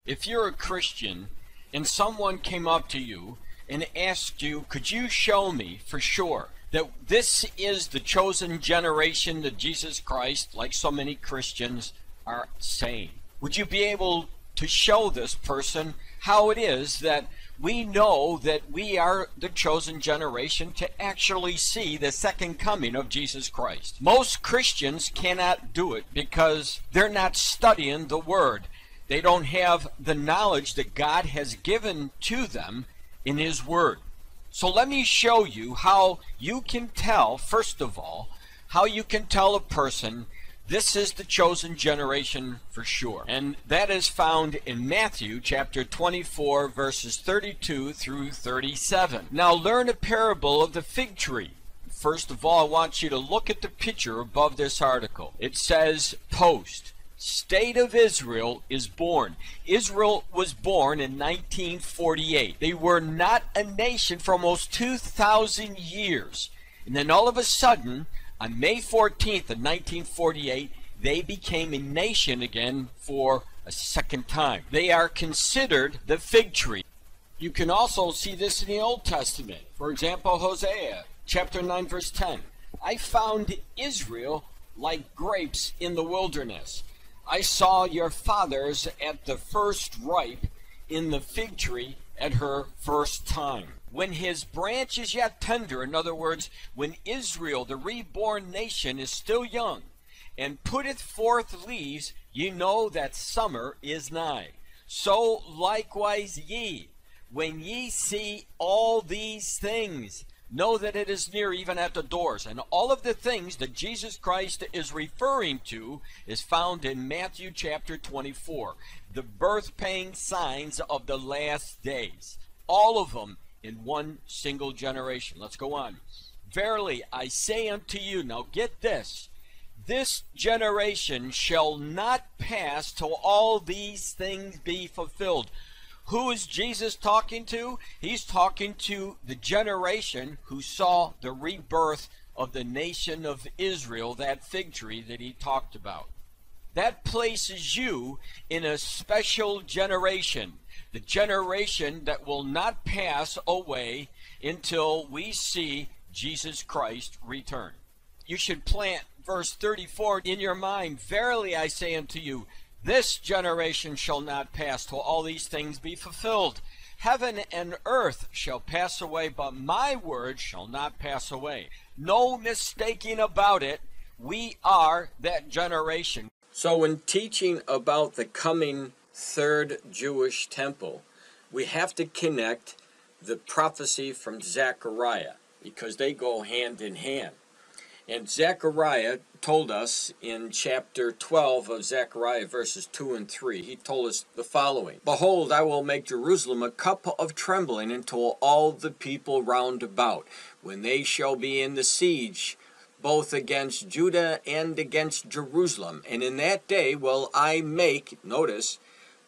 If you're a Christian and someone came up to you and asked you, could you show me for sure that this is the chosen generation that Jesus Christ, like so many Christians, are saying? Would you be able to show this person how it is that we know that we are the chosen generation to actually see the second coming of Jesus Christ? Most Christians cannot do it because they're not studying the Word. They don't have the knowledge that God has given to them in His Word. So let me show you how you can tell, first of all, how you can tell a person this is the chosen generation for sure. And that is found in Matthew chapter 24, verses 32 through 37. Now learn a parable of the fig tree. First of all, I want you to look at the picture above this article. It says, post. State of Israel is born. Israel was born in 1948. They were not a nation for almost 2,000 years. And then all of a sudden, on May 14th of 1948, they became a nation again for a second time. They are considered the fig tree. You can also see this in the Old Testament. For example, Hosea chapter 9, verse 10. I found Israel like grapes in the wilderness. I saw your fathers at the first ripe in the fig tree at her first time. When his branch is yet tender, in other words, when Israel, the reborn nation, is still young, and putteth forth leaves, ye know that summer is nigh. So likewise ye, when ye see all these things, know that it is near, even at the doors. And all of the things that Jesus Christ is referring to is found in Matthew chapter 24. The birth-paying signs of the last days. All of them in one single generation. Let's go on. Verily I say unto you, now get this, this generation shall not pass till all these things be fulfilled. Who is Jesus talking to? He's talking to the generation who saw the rebirth of the nation of Israel, that fig tree that he talked about. That places you in a special generation, the generation that will not pass away until we see Jesus Christ return. You should plant verse 34 in your mind. Verily I say unto you, this generation shall not pass till all these things be fulfilled. Heaven and earth shall pass away, but my word shall not pass away. No mistaking about it, we are that generation. So when teaching about the coming third Jewish temple, we have to connect the prophecy from Zechariah, because they go hand in hand. And Zechariah told us in chapter 12 of Zechariah, verses 2 and 3, he told us the following. Behold, I will make Jerusalem a cup of trembling unto all the people round about, when they shall be in the siege, both against Judah and against Jerusalem. And in that day will I make, notice,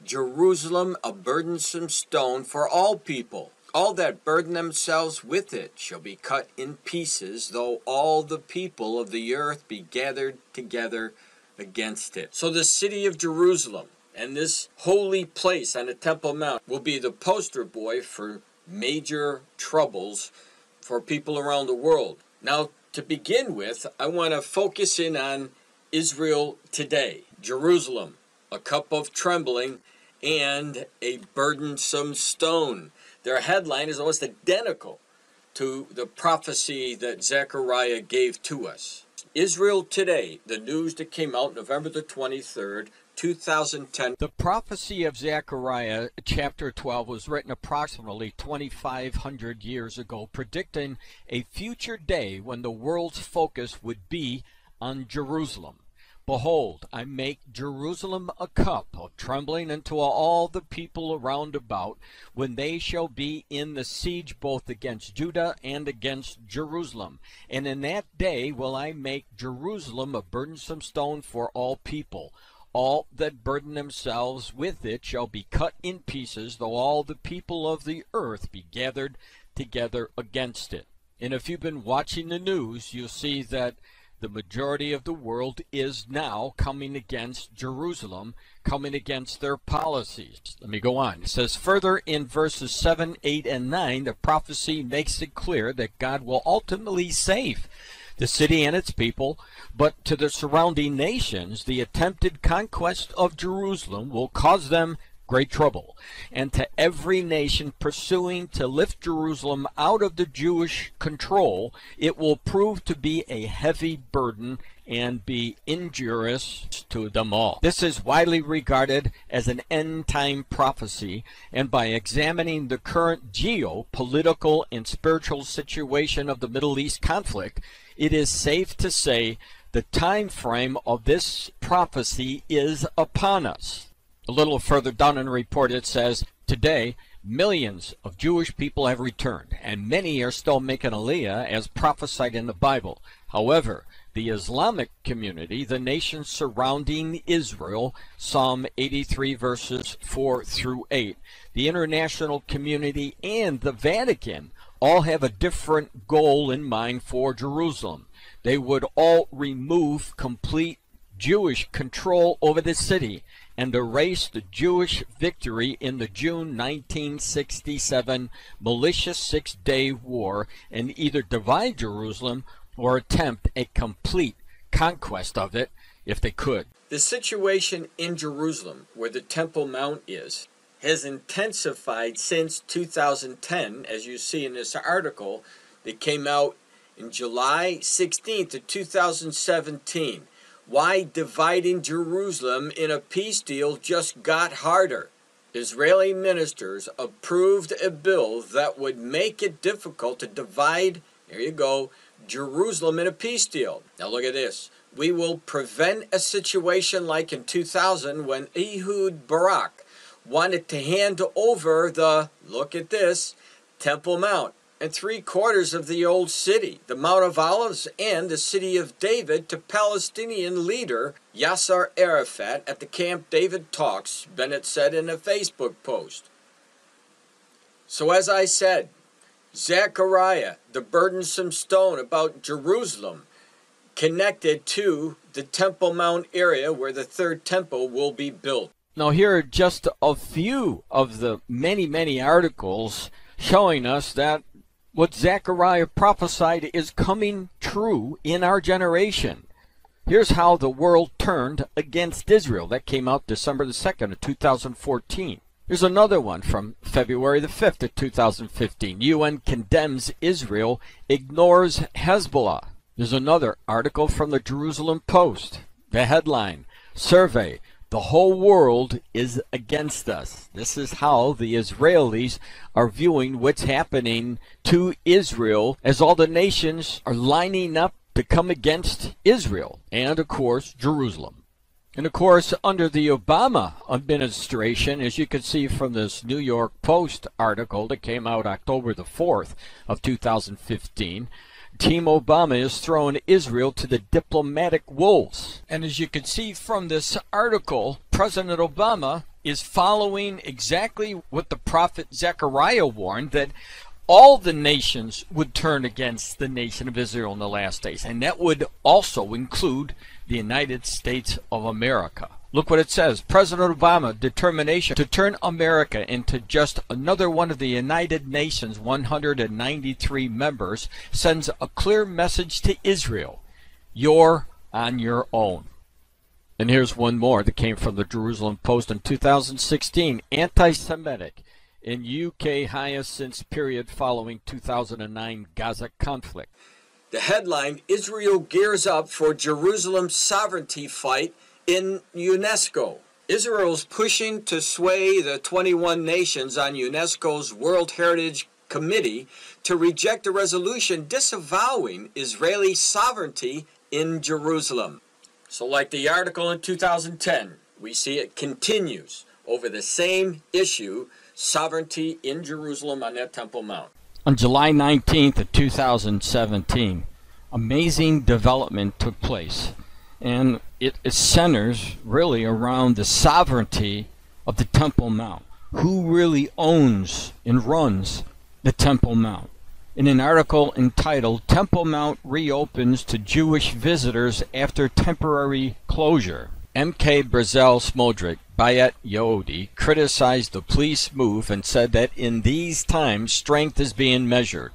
Jerusalem a burdensome stone for all people. All that burden themselves with it shall be cut in pieces, though all the people of the earth be gathered together against it. So the city of Jerusalem and this holy place on the Temple Mount will be the poster boy for major troubles for people around the world. Now, to begin with, I want to focus in on Israel today. Jerusalem, a cup of trembling, and a burdensome stone. Their headline is almost identical to the prophecy that Zechariah gave to us. Israel Today, the news that came out November the 23rd, 2010. The prophecy of Zechariah, chapter 12, was written approximately 2,500 years ago, predicting a future day when the world's focus would be on Jerusalem. Behold, I make Jerusalem a cup of trembling unto all the people around about, when they shall be in the siege both against Judah and against Jerusalem. And in that day will I make Jerusalem a burdensome stone for all people. All that burden themselves with it shall be cut in pieces, though all the people of the earth be gathered together against it. And if you've been watching the news, you'll see that the majority of the world is now coming against Jerusalem, coming against their policies. Let me go on. It says further in verses 7, 8, and 9, the prophecy makes it clear that God will ultimately save the city and its people, but to the surrounding nations, the attempted conquest of Jerusalem will cause them great trouble. And to every nation pursuing to lift Jerusalem out of the Jewish control, it will prove to be a heavy burden and be injurious to them all. This is widely regarded as an end-time prophecy, and by examining the current geopolitical and spiritual situation of the Middle East conflict, it is safe to say the time frame of this prophecy is upon us. A little further down in the report it says, today, millions of Jewish people have returned, and many are still making Aliyah as prophesied in the Bible. However, the Islamic community, the nations surrounding Israel, Psalm 83 verses 4 through 8, the international community, and the Vatican all have a different goal in mind for Jerusalem. They would all remove complete Jewish control over the city and erase the Jewish victory in the June 1967 malicious Six-Day War and either divide Jerusalem or attempt a complete conquest of it if they could. The situation in Jerusalem, where the Temple Mount is, has intensified since 2010, as you see in this article that came out in July 16th of 2017. Why dividing Jerusalem in a peace deal just got harder. Israeli ministers approved a bill that would make it difficult to divide, there you go, Jerusalem in a peace deal. Now look at this. We will prevent a situation like in 2000 when Ehud Barak wanted to hand over the, look at this, Temple Mount and 3/4 of the old city, the Mount of Olives, and the city of David to Palestinian leader Yasser Arafat at the Camp David talks, Bennett said in a Facebook post. So as I said, Zechariah, the burdensome stone about Jerusalem, connected to the Temple Mount area where the third temple will be built. Now here are just a few of the many articles showing us that what Zechariah prophesied is coming true in our generation. Here's how the world turned against Israel. That came out December the 2nd of 2014. Here's another one from February the 5th of 2015. UN condemns Israel, ignores Hezbollah. There's another article from the Jerusalem Post. The headline, survey, the whole world is against us. This is how the Israelis are viewing what's happening to Israel as all the nations are lining up to come against Israel and, of course, Jerusalem. And, of course, under the Obama administration, as you can see from this New York Post article that came out October the 4th of 2015, Team Obama is throwing Israel to the diplomatic wolves. And as you can see from this article, President Obama is following exactly what the prophet Zechariah warned, that all the nations would turn against the nation of Israel in the last days. And that would also include the United States of America. Look what it says. President Obama, determination to turn America into just another one of the United Nations 193 members, sends a clear message to Israel. You're on your own. And here's one more that came from the Jerusalem Post in 2016. Anti-Semitic in UK highest since period following 2009 Gaza conflict. The headline, Israel gears up for Jerusalem sovereignty fight in UNESCO. Israel's pushing to sway the 21 nations on UNESCO's World Heritage Committee to reject a resolution disavowing Israeli sovereignty in Jerusalem. So like the article in 2010, we see it continues over the same issue, sovereignty in Jerusalem on that Temple Mount. On July 19th of 2017, amazing development took place. And it centers really around the sovereignty of the Temple Mount. Who really owns and runs the Temple Mount? in an article entitled Temple Mount Reopens to Jewish Visitors After Temporary Closure. M.K. Brazel Smodrek, Bayat Yehudi, criticized the police move and said that in these times strength is being measured.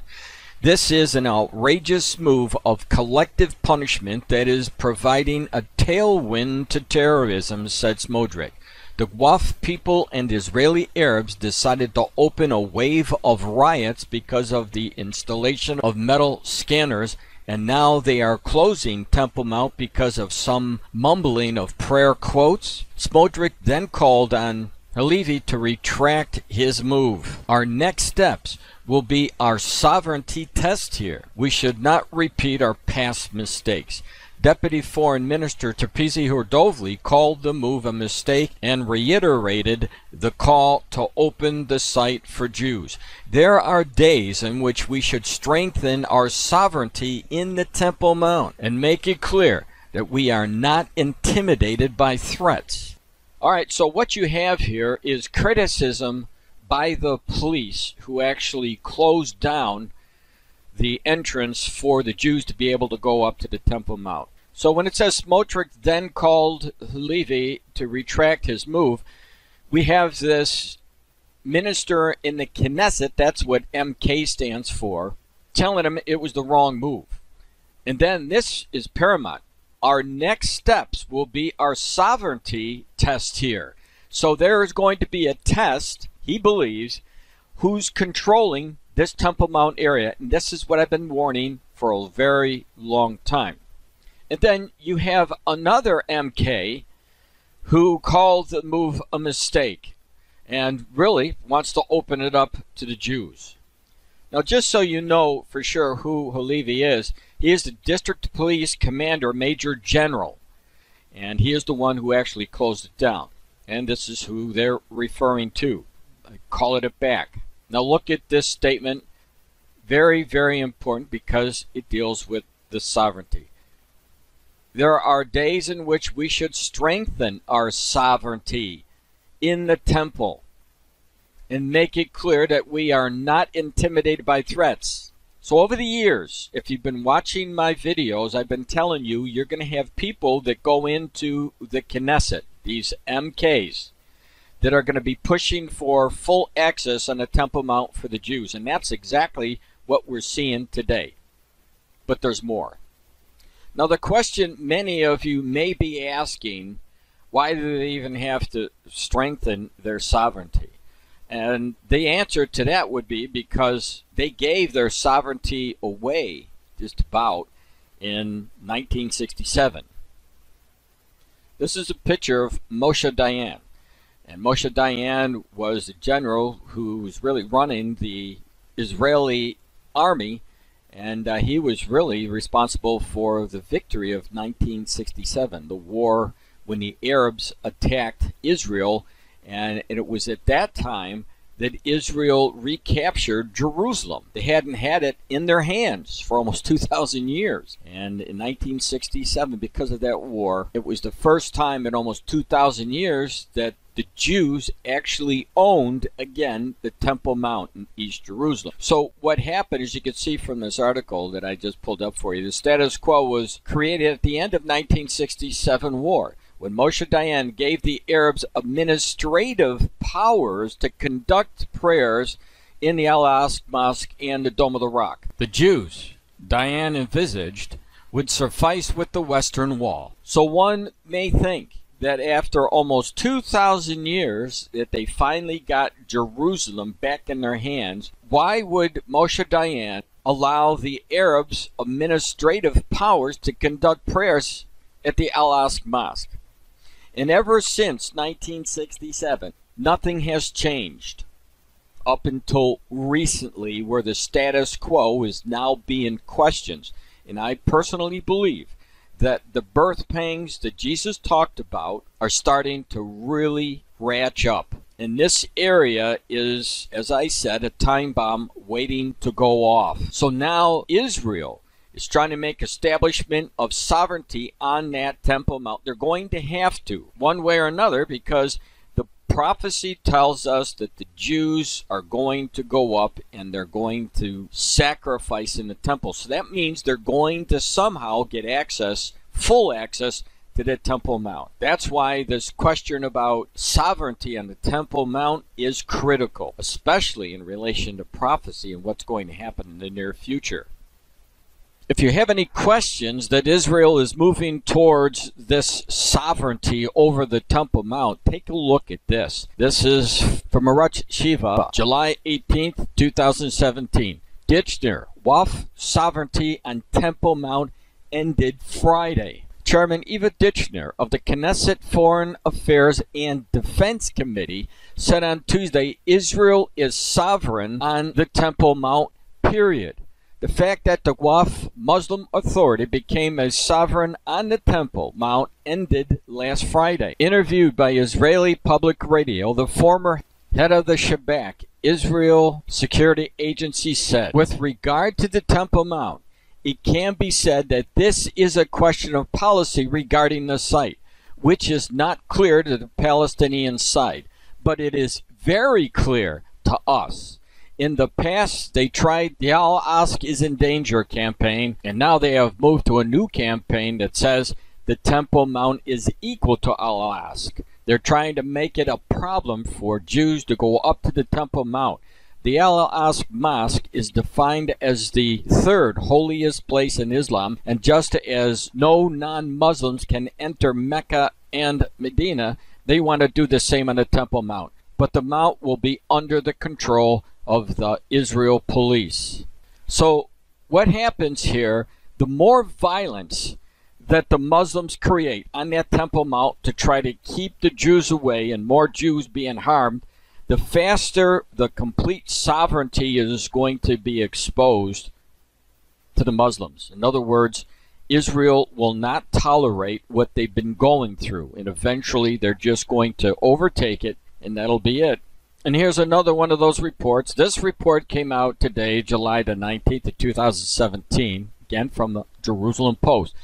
This is an outrageous move of collective punishment that is providing a tailwind to terrorism, said Smodrek. The Waqf people and Israeli Arabs decided to open a wave of riots because of the installation of metal scanners, and now they are closing Temple Mount because of some mumbling of prayer quotes. Smodrek then called on Halevi to retract his move. Our next steps will be our sovereignty test here. We should not repeat our past mistakes. Deputy Foreign Minister Terpezi Hurdovli called the move a mistake and reiterated the call to open the site for Jews. There are days in which we should strengthen our sovereignty in the Temple Mount and make it clear that we are not intimidated by threats. All right, so what you have here is criticism by the police who actually closed down the entrance for the Jews to be able to go up to the Temple Mount. So when it says Smodrek then called Halevi to retract his move, we have this minister in the Knesset, that's what MK stands for, telling him it was the wrong move. And then this is paramount. Our next steps will be our sovereignty test here. So there is going to be a test, he believes, who's controlling this Temple Mount area. And this is what I've been warning for a very long time. And then you have another MK who called the move a mistake and really wants to open it up to the Jews. Now, just so you know for sure who Halevi is, he is the District Police Commander Major General, and he is the one who actually closed it down. And this is who they're referring to. I call it back. Now look at this statement. Very, very important because it deals with the sovereignty. There are days in which we should strengthen our sovereignty in the temple and make it clear that we are not intimidated by threats. So over the years, if you've been watching my videos, I've been telling you you're going to have people that go into the Knesset, these MKs, that are going to be pushing for full access on the Temple Mount for the Jews. And that's exactly what we're seeing today. But there's more. Now the question many of you may be asking, why do they even have to strengthen their sovereignty? And the answer to that would be because they gave their sovereignty away just about in 1967. This is a picture of Moshe Dayan. And Moshe Dayan was the general who was really running the Israeli army, and he was really responsible for the victory of 1967, the war when the Arabs attacked Israel. And it was at that time that Israel recaptured Jerusalem. They hadn't had it in their hands for almost 2,000 years. And in 1967, because of that war, it was the first time in almost 2,000 years that the Jews actually owned, again, the Temple Mount in East Jerusalem. So what happened, as you can see from this article that I just pulled up for you, the status quo was created at the end of 1967 war, when Moshe Dayan gave the Arabs administrative powers to conduct prayers in the Al-Aqsa Mosque and the Dome of the Rock. The Jews, Dayan envisaged, would suffice with the Western Wall. So one may think that after almost 2,000 years that they finally got Jerusalem back in their hands, why would Moshe Dayan allow the Arabs administrative powers to conduct prayers at the Al-Aqsa Mosque? And ever since 1967, nothing has changed up until recently, where the status quo is now being questioned. And I personally believe that the birth pangs that Jesus talked about are starting to really ratchet up. And this area is, as I said, a time bomb waiting to go off. So now Israel is trying to make establishment of sovereignty on that Temple Mount. They're going to have to, one way or another, because the prophecy tells us that the Jews are going to go up and they're going to sacrifice in the temple. So that means they're going to somehow get access, full access, to the Temple Mount. That's why this question about sovereignty on the Temple Mount is critical, especially in relation to prophecy and what's going to happen in the near future. If you have any questions that Israel is moving towards this sovereignty over the Temple Mount, take a look at this. This is from Aruch Shiva, July 18th, 2017. Dichner, Waqf sovereignty on Temple Mount ended Friday. Chairman Eva Dichner of the Knesset Foreign Affairs and Defense Committee said on Tuesday, Israel is sovereign on the Temple Mount, period. The fact that the Waqf Muslim Authority became a sovereign on the Temple Mount ended last Friday. Interviewed by Israeli Public Radio, the former head of the Shabak, Israel Security Agency, said, with regard to the Temple Mount, it can be said that this is a question of policy regarding the site, which is not clear to the Palestinian side, but it is very clear to us. In the past, they tried the Al-Aqsa is in danger campaign, and now they have moved to a new campaign that says the Temple Mount is equal to Al-Aqsa. They're trying to make it a problem for Jews to go up to the Temple Mount. The Al-Aqsa Mosque is defined as the third holiest place in Islam, and just as no non-Muslims can enter Mecca and Medina, they want to do the same on the Temple Mount. But the Mount will be under the control of the Israel police. So what happens here, the more violence that the Muslims create on that Temple Mount to try to keep the Jews away and more Jews being harmed, the faster the complete sovereignty is going to be exposed to the Muslims. In other words, Israel will not tolerate what they've been going through, and eventually they're just going to overtake it, and that'll be it. And here's another one of those reports. This report came out today, July the 19th of 2017, again from the Jerusalem Post.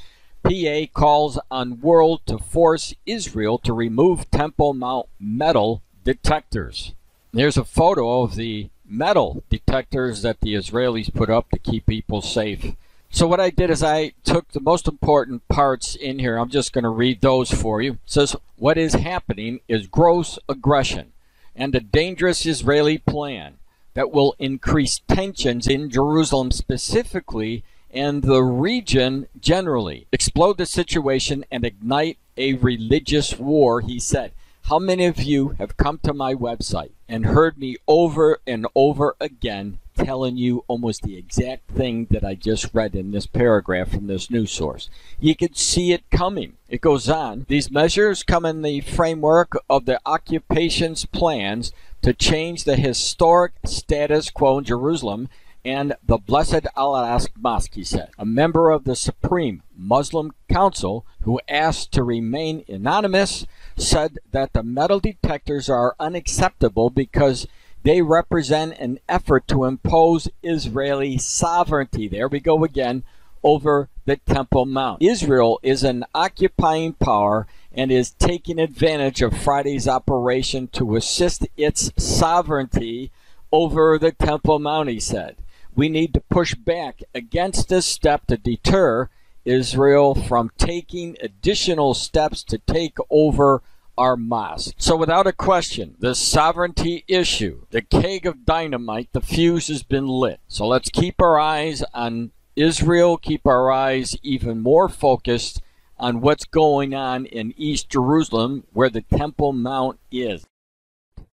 PA calls on world to force Israel to remove Temple Mount metal detectors. Here's a photo of the metal detectors that the Israelis put up to keep people safe. So what I did is I took the most important parts in here. I'm just going to read those for you. It says, what is happening is gross aggression and a dangerous Israeli plan that will increase tensions in Jerusalem specifically and the region generally, explode the situation and ignite a religious war, he said. How many of you have come to my website and heard me over and over again telling you almost the exact thing that I just read in this paragraph from this news source? You can see it coming. It goes on. These measures come in the framework of the occupation's plans to change the historic status quo in Jerusalem and the Blessed Al-Aqsa Mosque, he said. A member of the Supreme Muslim Council, who asked to remain anonymous, said that the metal detectors are unacceptable because they represent an effort to impose Israeli sovereignty. There we go again, over the Temple Mount. Israel is an occupying power and is taking advantage of Friday's operation to assist its sovereignty over the Temple Mount, he said. We need to push back against this step to deter Israel from taking additional steps to take over our mosque. So without a question, the sovereignty issue, the keg of dynamite, the fuse has been lit. So let's keep our eyes on Israel, keep our eyes even more focused on what's going on in East Jerusalem, where the Temple Mount is.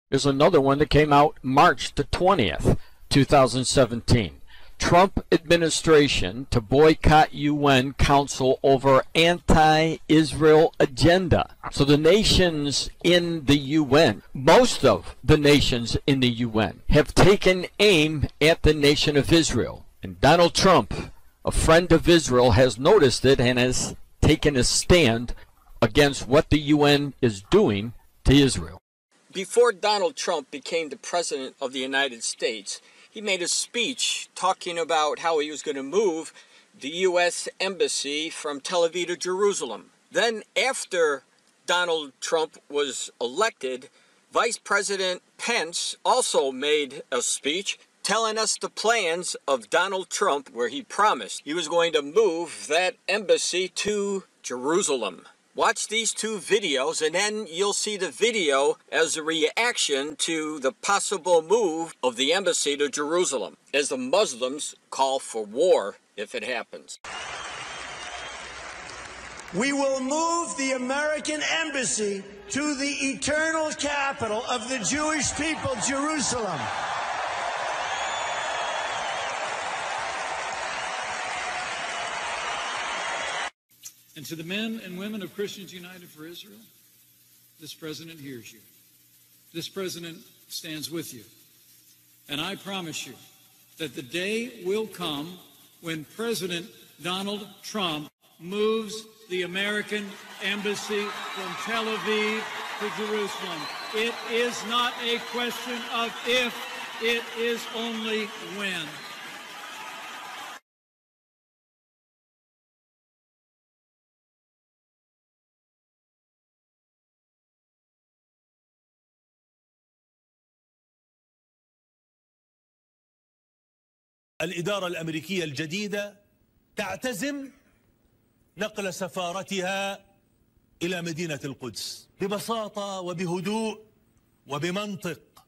There's another one that came out March the 20th, 2017. Trump administration to boycott UN Council over anti-Israel agenda. So the nations in the UN, most of the nations in the UN, have taken aim at the nation of Israel. And Donald Trump, a friend of Israel, has noticed it and has taken a stand against what the UN is doing to Israel. Before Donald Trump became the President of the United States, he made a speech talking about how he was going to move the U.S. Embassy from Tel Aviv to Jerusalem. Then after Donald Trump was elected, Vice President Pence also made a speech telling us the plans of Donald Trump, where he promised he was going to move that embassy to Jerusalem. Watch these two videos and then you'll see the video as a reaction to the possible move of the embassy to Jerusalem, as the Muslims call for war if it happens. We will move the American embassy to the eternal capital of the Jewish people, Jerusalem. And to the men and women of Christians United for Israel, this president hears you. This president stands with you. And I promise you that the day will come when President Donald Trump moves the American embassy from Tel Aviv to Jerusalem. It is not a question of if, it is only when. الإدارة الأمريكية الجديدة تعتزم نقل سفارتها إلى مدينة القدس ببساطة وبهدوء وبمنطق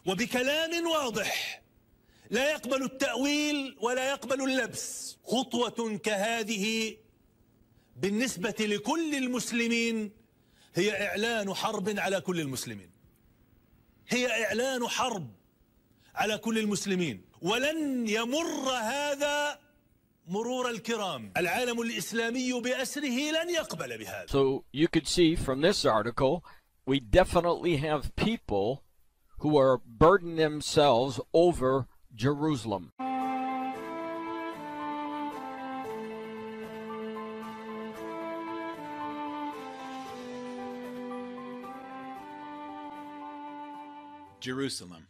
وبكلام واضح لا يقبل التأويل ولا يقبل اللبس. خطوة كهذه بالنسبة لكل المسلمين هي إعلان حرب على كل المسلمين. هي إعلان حرب على كل المسلمين، ولن يمر هذا مرور الكرام. العالم الإسلامي بأسره لن يقبل بهذا. So you could see from this article, we definitely have people who are burdening themselves over Jerusalem. Jerusalem,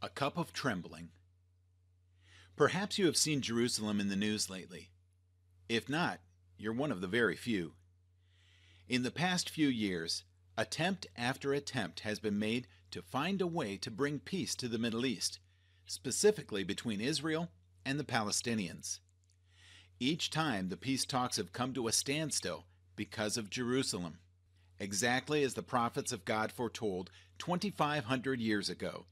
a cup of trembling. Perhaps you have seen Jerusalem in the news lately. If not, you're one of the very few. In the past few years, attempt after attempt has been made to find a way to bring peace to the Middle East, specifically between Israel and the Palestinians. Each time the peace talks have come to a standstill because of Jerusalem, exactly as the prophets of God foretold 2,500 years ago.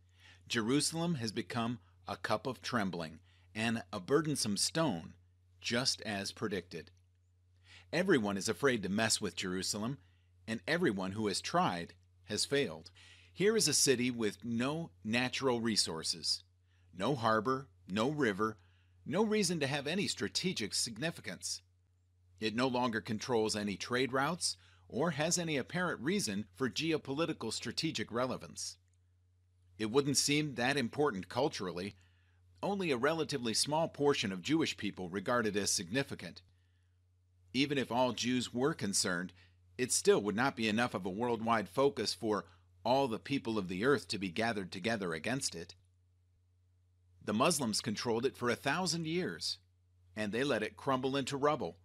Jerusalem has become a cup of trembling and a burdensome stone, just as predicted. Everyone is afraid to mess with Jerusalem, and everyone who has tried has failed. Here is a city with no natural resources, no harbor, no river, no reason to have any strategic significance. It no longer controls any trade routes or has any apparent reason for geopolitical strategic relevance. It wouldn't seem that important culturally. Only a relatively small portion of Jewish people regard it as significant. Even if all Jews were concerned, it still would not be enough of a worldwide focus for all the people of the earth to be gathered together against it. The Muslims controlled it for 1,000 years, and they let it crumble into rubble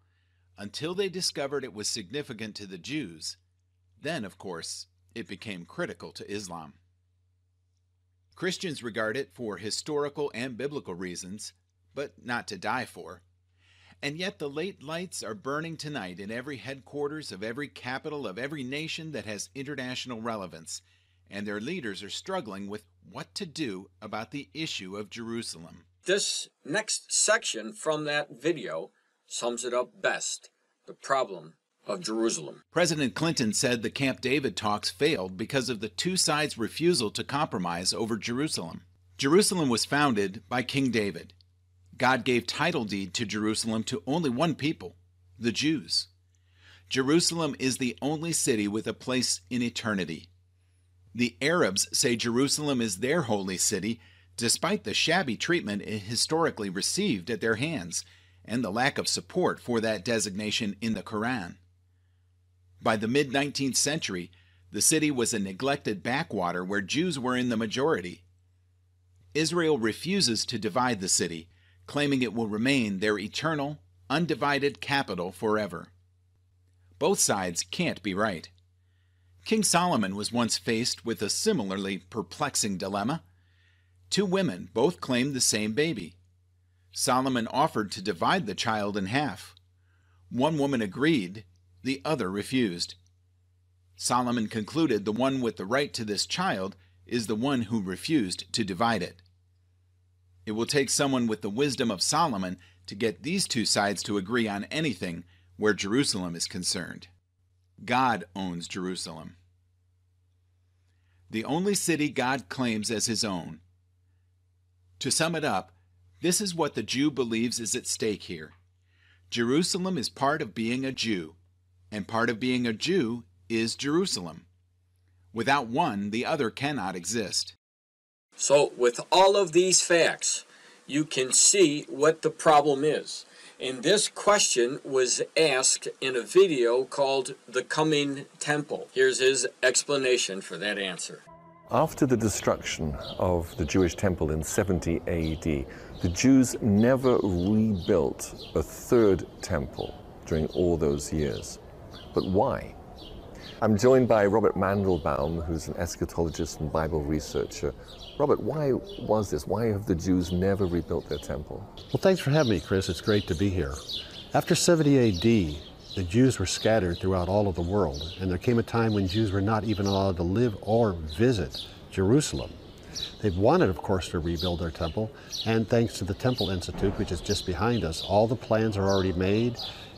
until they discovered it was significant to the Jews. Then, of course, it became critical to Islam. Christians regard it for historical and biblical reasons, but not to die for. And yet the late lights are burning tonight in every headquarters of every capital of every nation that has international relevance, and their leaders are struggling with what to do about the issue of Jerusalem. This next section from that video sums it up best, the problem of Jerusalem. President Clinton said the Camp David talks failed because of the two sides' refusal to compromise over Jerusalem. Jerusalem was founded by King David. God gave title deed to Jerusalem to only one people, the Jews. Jerusalem is the only city with a place in eternity. The Arabs say Jerusalem is their holy city, despite the shabby treatment it historically received at their hands and the lack of support for that designation in the Quran. By the mid-19th century, the city was a neglected backwater where Jews were in the majority. Israel refuses to divide the city, claiming it will remain their eternal, undivided capital forever. Both sides can't be right. King Solomon was once faced with a similarly perplexing dilemma. Two women both claimed the same baby. Solomon offered to divide the child in half. One woman agreed, the other refused. Solomon concluded the one with the right to this child is the one who refused to divide it. It will take someone with the wisdom of Solomon to get these two sides to agree on anything where Jerusalem is concerned. God owns Jerusalem. The only city God claims as his own. To sum it up, this is what the Jew believes is at stake here. Jerusalem is part of being a Jew, and part of being a Jew is Jerusalem. Without one, the other cannot exist. So, with all of these facts, you can see what the problem is. And this question was asked in a video called The Coming Temple. Here's his explanation for that answer. After the destruction of the Jewish temple in 70 AD, the Jews never rebuilt a third temple during all those years. But why? I'm joined by Robert Mandelbaum, who's an eschatologist and Bible researcher. Robert, why was this? Why have the Jews never rebuilt their temple? Well, thanks for having me, Chris. It's great to be here. After 70 AD, the Jews were scattered throughout all of the world, and there came a time when Jews were not even allowed to live or visit Jerusalem. They wanted, of course, to rebuild their temple, and thanks to the Temple Institute, which is just behind us, all the plans are already made.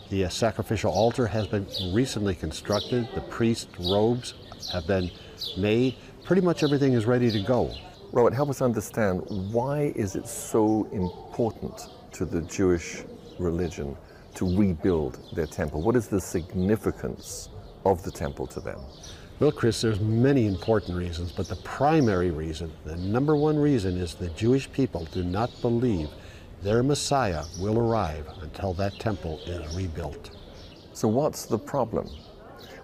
The sacrificial altar has been recently constructed. The priest robes have been made. Pretty much everything is ready to go. Robert, help us understand, why is it so important to the Jewish religion to rebuild their temple? What is the significance of the temple to them? Well, Chris, there's many important reasons, but the primary reason, the number one reason, is the Jewish people do not believe their Messiah will arrive until that temple is rebuilt. So what's the problem?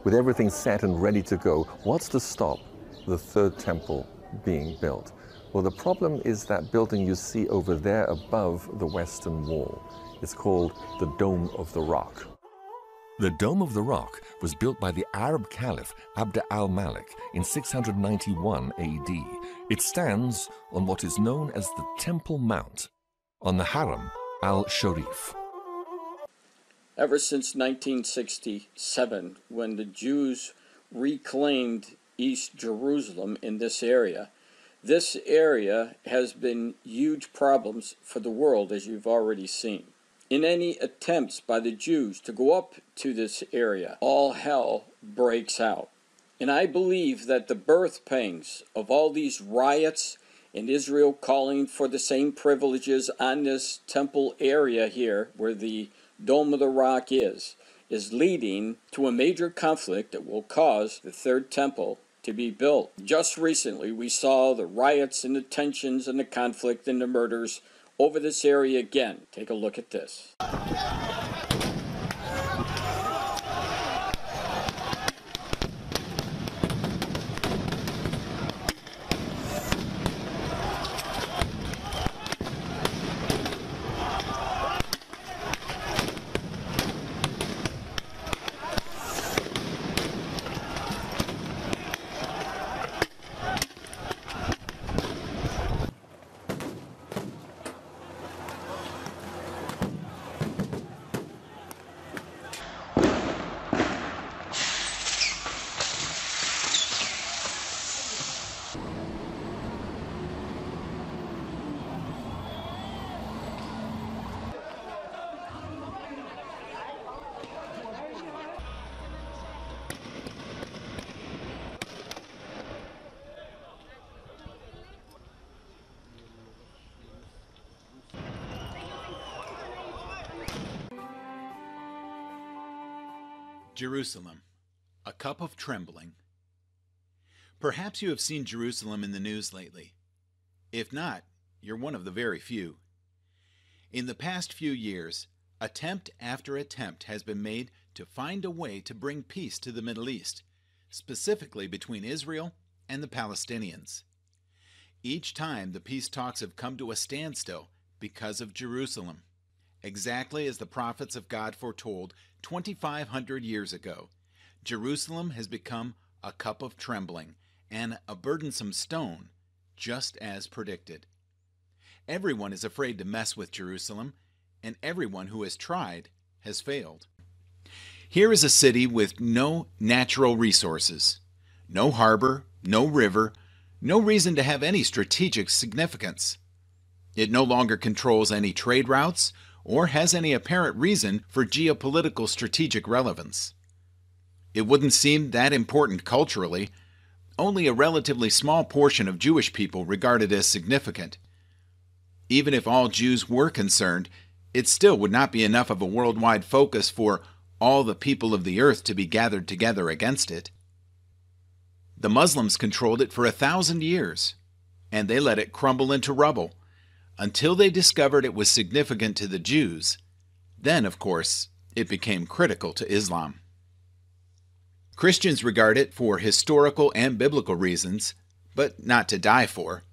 With everything set and ready to go, what's to stop the third temple being built? Well, the problem is that building you see over there above the Western Wall. It's called the Dome of the Rock. The Dome of the Rock was built by the Arab Caliph Abd al-Malik in 691 AD. It stands on what is known as the Temple Mount, on the Haram al-Sharif. Ever since 1967, when the Jews reclaimed East Jerusalem in this area has been huge problems for the world, as you've already seen. In any attempts by the Jews to go up to this area, all hell breaks out. And I believe that the birth pangs of all these riots and Israel calling for the same privileges on this temple area here, where the Dome of the Rock is leading to a major conflict that will cause the third temple to be built. Just recently, we saw the riots and the tensions and the conflict and the murders over this area again. Take a look at this. Jerusalem, a cup of trembling. Perhaps you have seen Jerusalem in the news lately. If not, you're one of the very few. In the past few years, attempt after attempt has been made to find a way to bring peace to the Middle East, specifically between Israel and the Palestinians. Each time the peace talks have come to a standstill because of Jerusalem. Exactly as the prophets of God foretold 2,500 years ago, Jerusalem has become a cup of trembling, and a burdensome stone, just as predicted. Everyone is afraid to mess with Jerusalem, and everyone who has tried has failed. Here is a city with no natural resources, no harbor, no river, no reason to have any strategic significance. It no longer controls any trade routes or has any apparent reason for geopolitical strategic relevance. It wouldn't seem that important culturally. Only a relatively small portion of Jewish people regard it as significant. Even if all Jews were concerned, it still would not be enough of a worldwide focus for all the people of the earth to be gathered together against it. The Muslims controlled it for 1,000 years, and they let it crumble into rubble until they discovered it was significant to the Jews. Then, of course, it became critical to Islam. Christians regard it for historical and biblical reasons, but not to die for.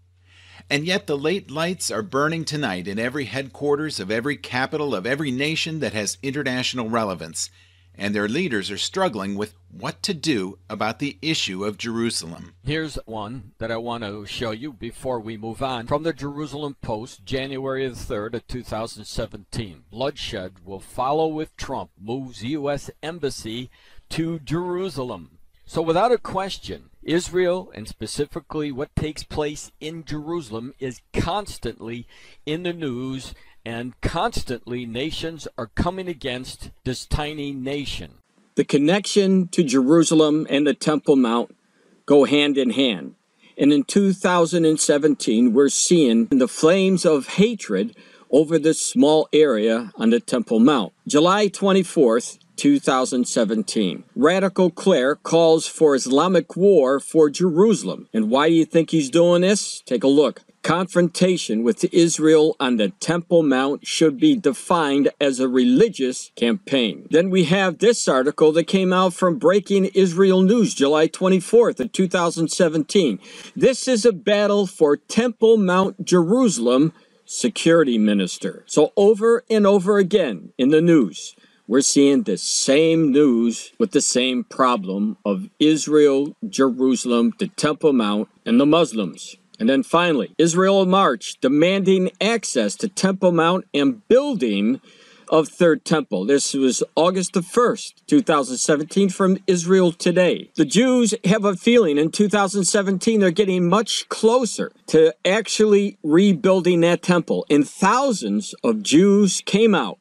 And yet the late lights are burning tonight in every headquarters of every capital of every nation that has international relevance, and their leaders are struggling with what to do about the issue of Jerusalem. Here's one that I want to show you before we move on. From the Jerusalem Post, January the 3rd of 2017. Bloodshed will follow if Trump moves U.S. Embassy to Jerusalem. So without a question, Israel, and specifically what takes place in Jerusalem, is constantly in the news, and constantly nations are coming against this tiny nation. The connection to Jerusalem and the Temple Mount go hand in hand. And in 2017, we're seeing the flames of hatred over this small area on the Temple Mount. July 24th, 2017. Radical Claire calls for Islamic war for Jerusalem. And why do you think he's doing this? Take a look. Confrontation with Israel on the Temple Mount should be defined as a religious campaign. Then we have this article that came out from Breaking Israel News, July 24th of 2017. This is a battle for Temple Mount Jerusalem, security minister. So over and over again in the news, we're seeing the same news with the same problem of Israel, Jerusalem, the Temple Mount, and the Muslims. And then finally, Israel March demanding access to Temple Mount and building of Third Temple. This was August the 1st, 2017 from Israel Today. The Jews have a feeling in 2017 they're getting much closer to actually rebuilding that temple. And thousands of Jews came out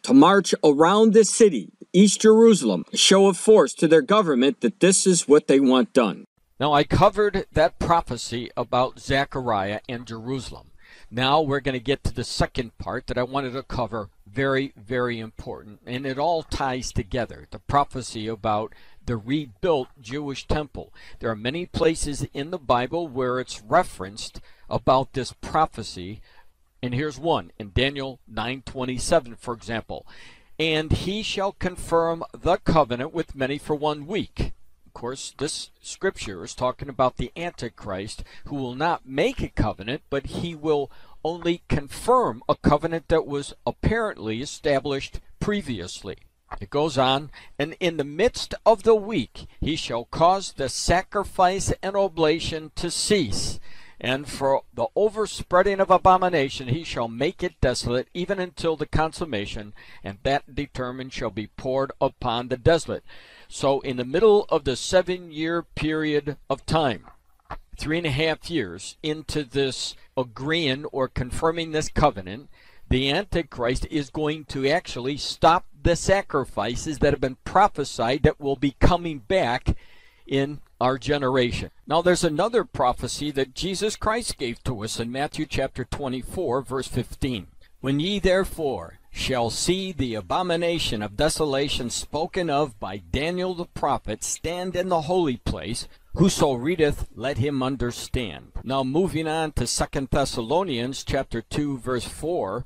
to march around the city, East Jerusalem, a show of force to their government that this is what they want done. Now, I covered that prophecy about Zechariah and Jerusalem. Now we're going to get to the second part that I wanted to cover. Very, very important. And it all ties together. The prophecy about the rebuilt Jewish temple. There are many places in the Bible where it's referenced about this prophecy. And here's one in Daniel 9:27, for example. And he shall confirm the covenant with many for 1 week. Of course, this scripture is talking about the Antichrist, who will not make a covenant, but he will only confirm a covenant that was apparently established previously. It goes on, and in the midst of the week he shall cause the sacrifice and oblation to cease, and for the overspreading of abomination he shall make it desolate, even until the consummation, and that determined shall be poured upon the desolate. So in the middle of the 7-year period of time, 3.5 years into this agreeing or confirming this covenant, the Antichrist is going to actually stop the sacrifices that have been prophesied that will be coming back in our generation. Now there's another prophecy that Jesus Christ gave to us in Matthew chapter 24, verse 15. When ye therefore shall see the abomination of desolation spoken of by Daniel the prophet stand in the holy place, whoso readeth, let him understand. Now moving on to 2 Thessalonians chapter 2, verse 4,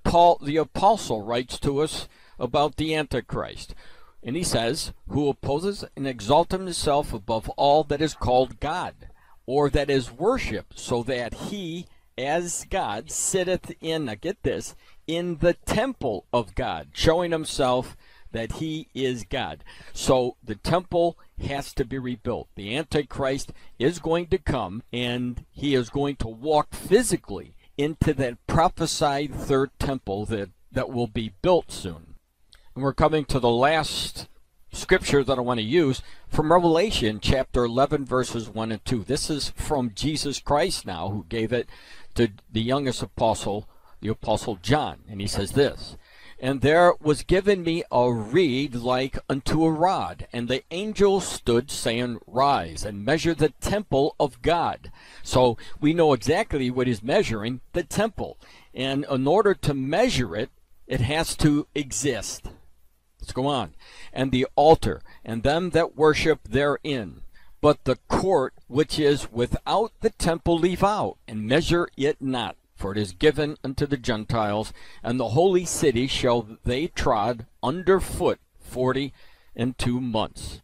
Paul the apostle writes to us about the Antichrist. And he says, who opposes and exalts himself above all that is called God, or that is worshipped, so that he, as God, sitteth in, now get this, in the temple of God, showing himself that he is God. So the temple has to be rebuilt. The Antichrist is going to come, and he is going to walk physically into that prophesied third temple that will be built soon. And we're coming to the last scripture that I want to use from Revelation chapter 11 verses 1 and 2. This is from Jesus Christ now, who gave it to the youngest apostle, the Apostle John. And he says this, "And there was given me a reed like unto a rod, and the angel stood, saying, Rise, and measure the temple of God." So we know exactly what he's measuring, the temple. And in order to measure it, it has to exist. Let's go on. "And the altar, and them that worship therein. But the court which is without the temple leave out, and measure it not. For it is given unto the Gentiles, and the holy city shall they trod under foot 42 months.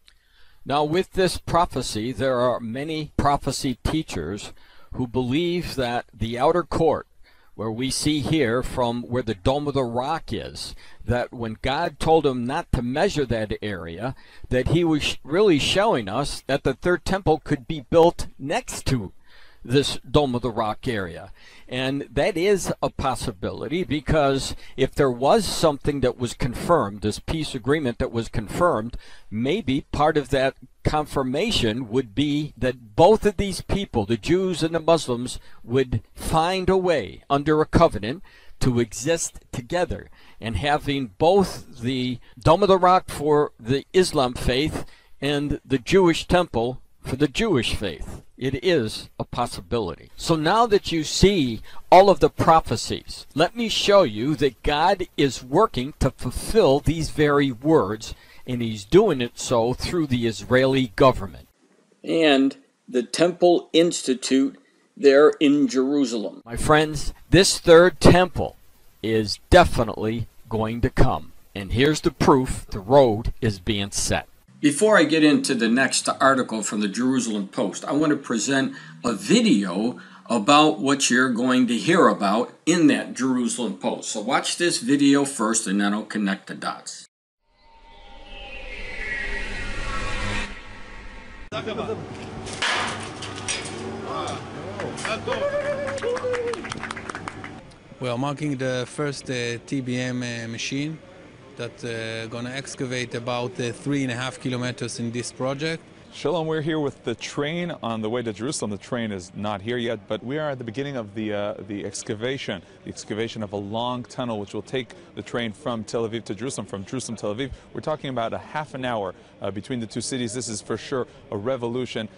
Now with this prophecy, there are many prophecy teachers who believe that the outer court, where we see here from where the Dome of the Rock is, that when God told him not to measure that area, that he was really showing us that the third temple could be built next to this Dome of the Rock area. And that is a possibility, because if there was something that was confirmed, this peace agreement that was confirmed, maybe part of that confirmation would be that both of these people, the Jews and the Muslims, would find a way under a covenant to exist together. And having both the Dome of the Rock for the Islam faith and the Jewish temple for the Jewish faith. It is a possibility. So now that you see all of the prophecies, let me show you that God is working to fulfill these very words, and he's doing it so through the Israeli government. And the Temple Institute there in Jerusalem. My friends, this third temple is definitely going to come. And here's the proof the road is being set. Before I get into the next article from the Jerusalem Post, I want to present a video about what you're going to hear about in that Jerusalem Post. So watch this video first, and then I'll connect the dots. We are marking the first TBM machine that's going to excavate about 3.5 kilometers in this project. Shalom, we're here with the train on the way to Jerusalem. The train is not here yet, but we are at the beginning of the excavation of a long tunnel which will take the train from Tel Aviv to Jerusalem, from Jerusalem to Tel Aviv. We're talking about a half an hour between the two cities. This is for sure a revolution.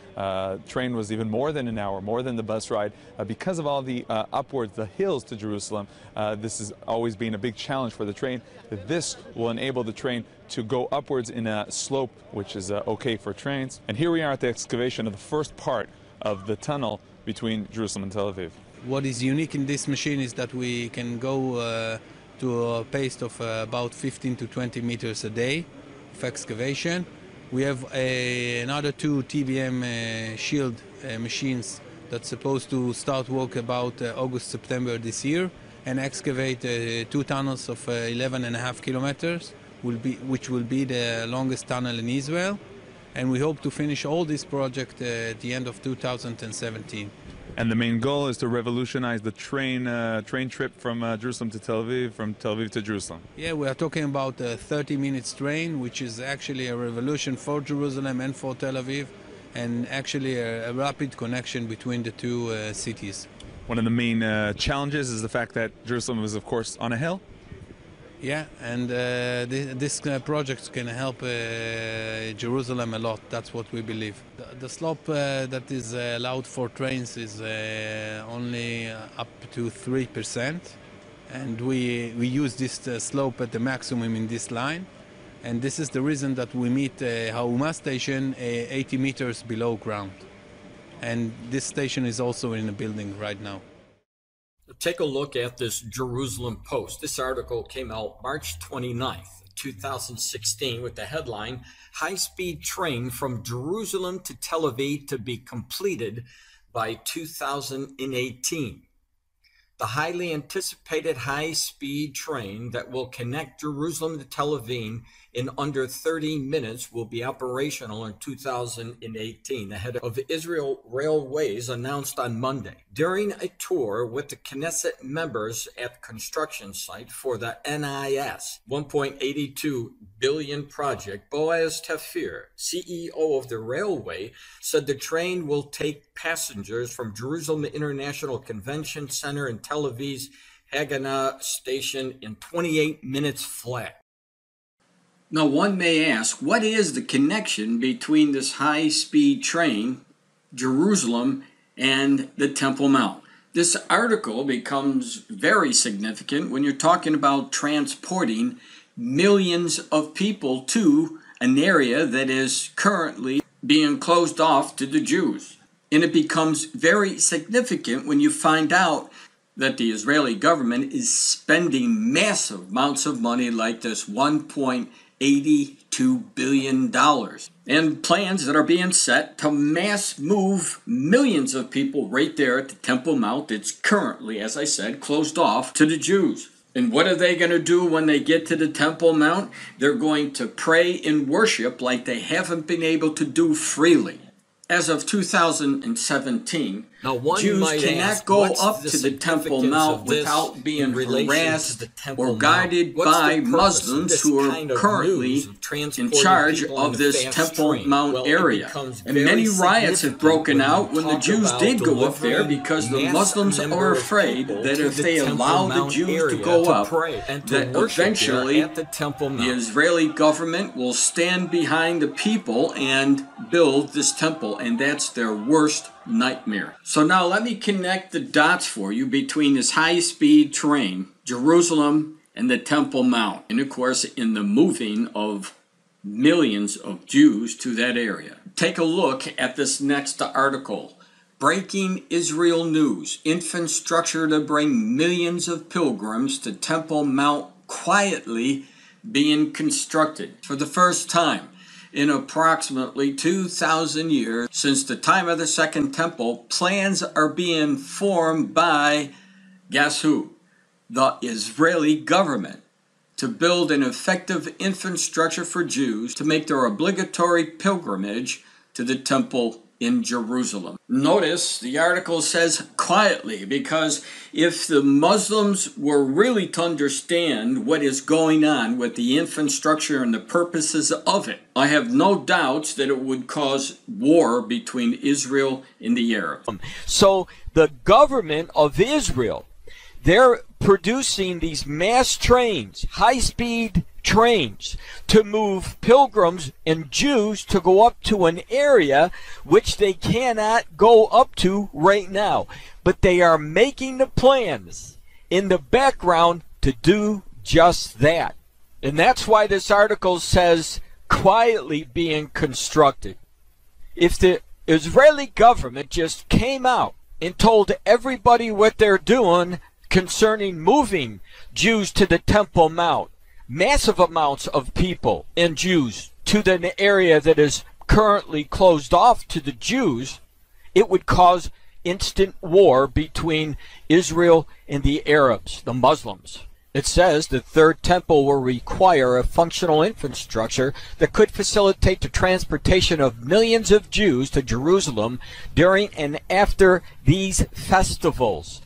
Train was even more than an hour, more than the bus ride. Because of all the upwards, the hills to Jerusalem, this has always been a big challenge for the train. This will enable the train to go upwards in a slope which is okay for trains. And here we are at the excavation of the first part of the tunnel between Jerusalem and Tel Aviv. What is unique in this machine is that we can go to a pace of about 15 to 20 meters a day of excavation. We have another two TBM shield machines that's supposed to start work about August, September this year, and excavate 2 tunnels of 11.5 kilometers. Which will be the longest tunnel in Israel, and we hope to finish all this project at the end of 2017. And the main goal is to revolutionize the train trip from Jerusalem to Tel Aviv, from Tel Aviv to Jerusalem. Yeah, we are talking about a 30-minute train, which is actually a revolution for Jerusalem and for Tel Aviv, and actually a rapid connection between the two cities. One of the main challenges is the fact that Jerusalem is, of course, on a hill. Yeah, and this project can help Jerusalem a lot. That's what we believe. The slope that is allowed for trains is only up to 3%, and we use this slope at the maximum in this line. And this is the reason that we meet Hauma station 80 meters below ground. And this station is also in a building right now. Take a look at this Jerusalem Post. This article came out March 29th, 2016 with the headline, High-Speed Train from Jerusalem to Tel Aviv to be completed by 2018. The highly anticipated high-speed train that will connect Jerusalem to Tel Aviv in under 30 minutes will be operational in 2018, the head of Israel Railways announced on Monday. During a tour with the Knesset members at the construction site for the NIS $1.82 billion project, Boaz Tafir, CEO of the railway, said the train will take passengers from Jerusalem International Convention Center and Tel Aviv's Haganah station in 28 minutes flat. Now, one may ask, what is the connection between this high-speed train, Jerusalem, and the Temple Mount? This article becomes very significant when you're talking about transporting millions of people to an area that is currently being closed off to the Jews. And it becomes very significant when you find out that the Israeli government is spending massive amounts of money like this $1.82 billion, and plans that are being set to mass move millions of people right there at the Temple Mount that's currently, as I said, closed off to the Jews. And what are they going to do when they get to the Temple Mount? They're going to pray and worship like they haven't been able to do freely. As of 2017, Jews cannot go up to the Temple Mount without being harassed or guided by Muslims who are currently in charge of this Temple Mount area. And many riots have broken out when the Jews did go up there because the Muslims are afraid that if they allow the Jews to go up, that eventually the Israeli government will stand behind the people and build this temple, and that's their worst nightmare. So now let me connect the dots for you between this high-speed train, Jerusalem, and the Temple Mount, and of course in the moving of millions of Jews to that area. Take a look at this next article. Breaking Israel news. Infrastructure to bring millions of pilgrims to Temple Mount quietly being constructed for the first time in approximately 2,000 years. Since the time of the Second Temple, plans are being formed by, guess who? The Israeli government to build an effective infrastructure for Jews to make their obligatory pilgrimage to the temple in Jerusalem. Notice the article says quietly, because if the Muslims were really to understand what is going on with the infrastructure and the purposes of it, I have no doubts that it would cause war between Israel and the Arabs. So the government of Israel, they're producing these mass trains, high-speed trains, to move pilgrims and Jews to go up to an area which they cannot go up to right now. But they are making the plans in the background to do just that. And that's why this article says quietly being constructed. If the Israeli government just came out and told everybody what they're doing concerning moving Jews to the Temple Mount, massive amounts of people and Jews to the area that is currently closed off to the Jews, it would cause instant war between Israel and the Arabs, the Muslims. It says the Third Temple will require a functional infrastructure that could facilitate the transportation of millions of Jews to Jerusalem during and after these festivals.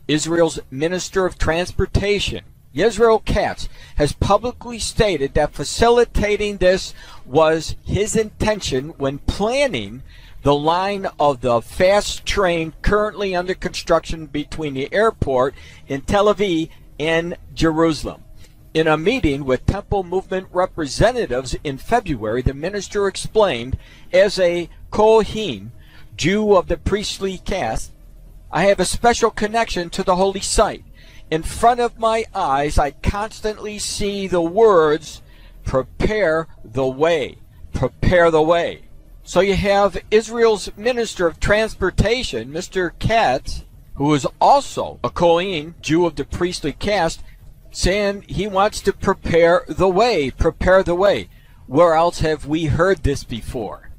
Israel's Minister of Transportation, Yisrael Katz, has publicly stated that facilitating this was his intention when planning the line of the fast train currently under construction between the airport in Tel Aviv and Jerusalem. In a meeting with Temple Movement representatives in February, the minister explained, as a Kohen, Jew of the priestly caste, I have a special connection to the holy site. In front of my eyes, I constantly see the words, prepare the way, prepare the way. So you have Israel's Minister of Transportation, Mr. Katz, who is also a Kohen, Jew of the priestly caste, saying he wants to prepare the way, prepare the way. Where else have we heard this before?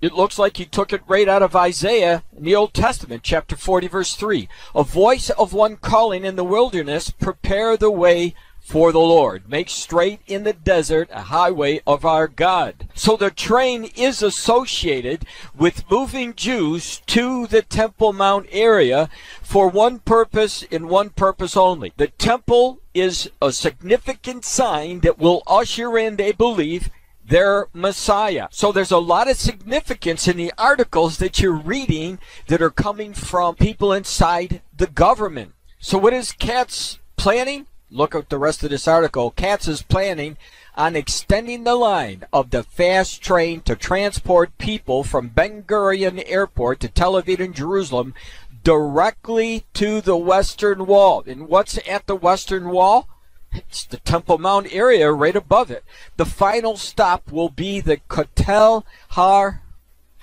It looks like he took it right out of Isaiah in the Old Testament, chapter 40, verse 3. A voice of one calling in the wilderness, prepare the way for the Lord. Make straight in the desert a highway of our God. So the train is associated with moving Jews to the Temple Mount area for one purpose and one purpose only. The temple is a significant sign that will usher in, they believe, their Messiah. So there's a lot of significance in the articles that you're reading that are coming from people inside the government. So what is Katz planning? Look at the rest of this article. Katz is planning on extending the line of the fast train to transport people from Ben Gurion Airport to Tel Aviv and Jerusalem directly to the Western Wall. And what's at the Western Wall? It's the Temple Mount area right above it. The final stop will be the Kotel Har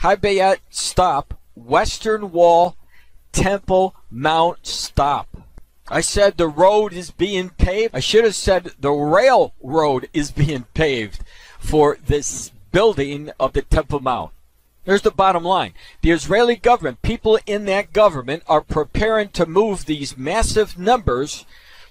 Habayet stop, Western Wall, Temple Mount stop. I said the road is being paved. I should have said the railroad is being paved for this building of the Temple Mount. Here's the bottom line. The Israeli government, people in that government are preparing to move these massive numbers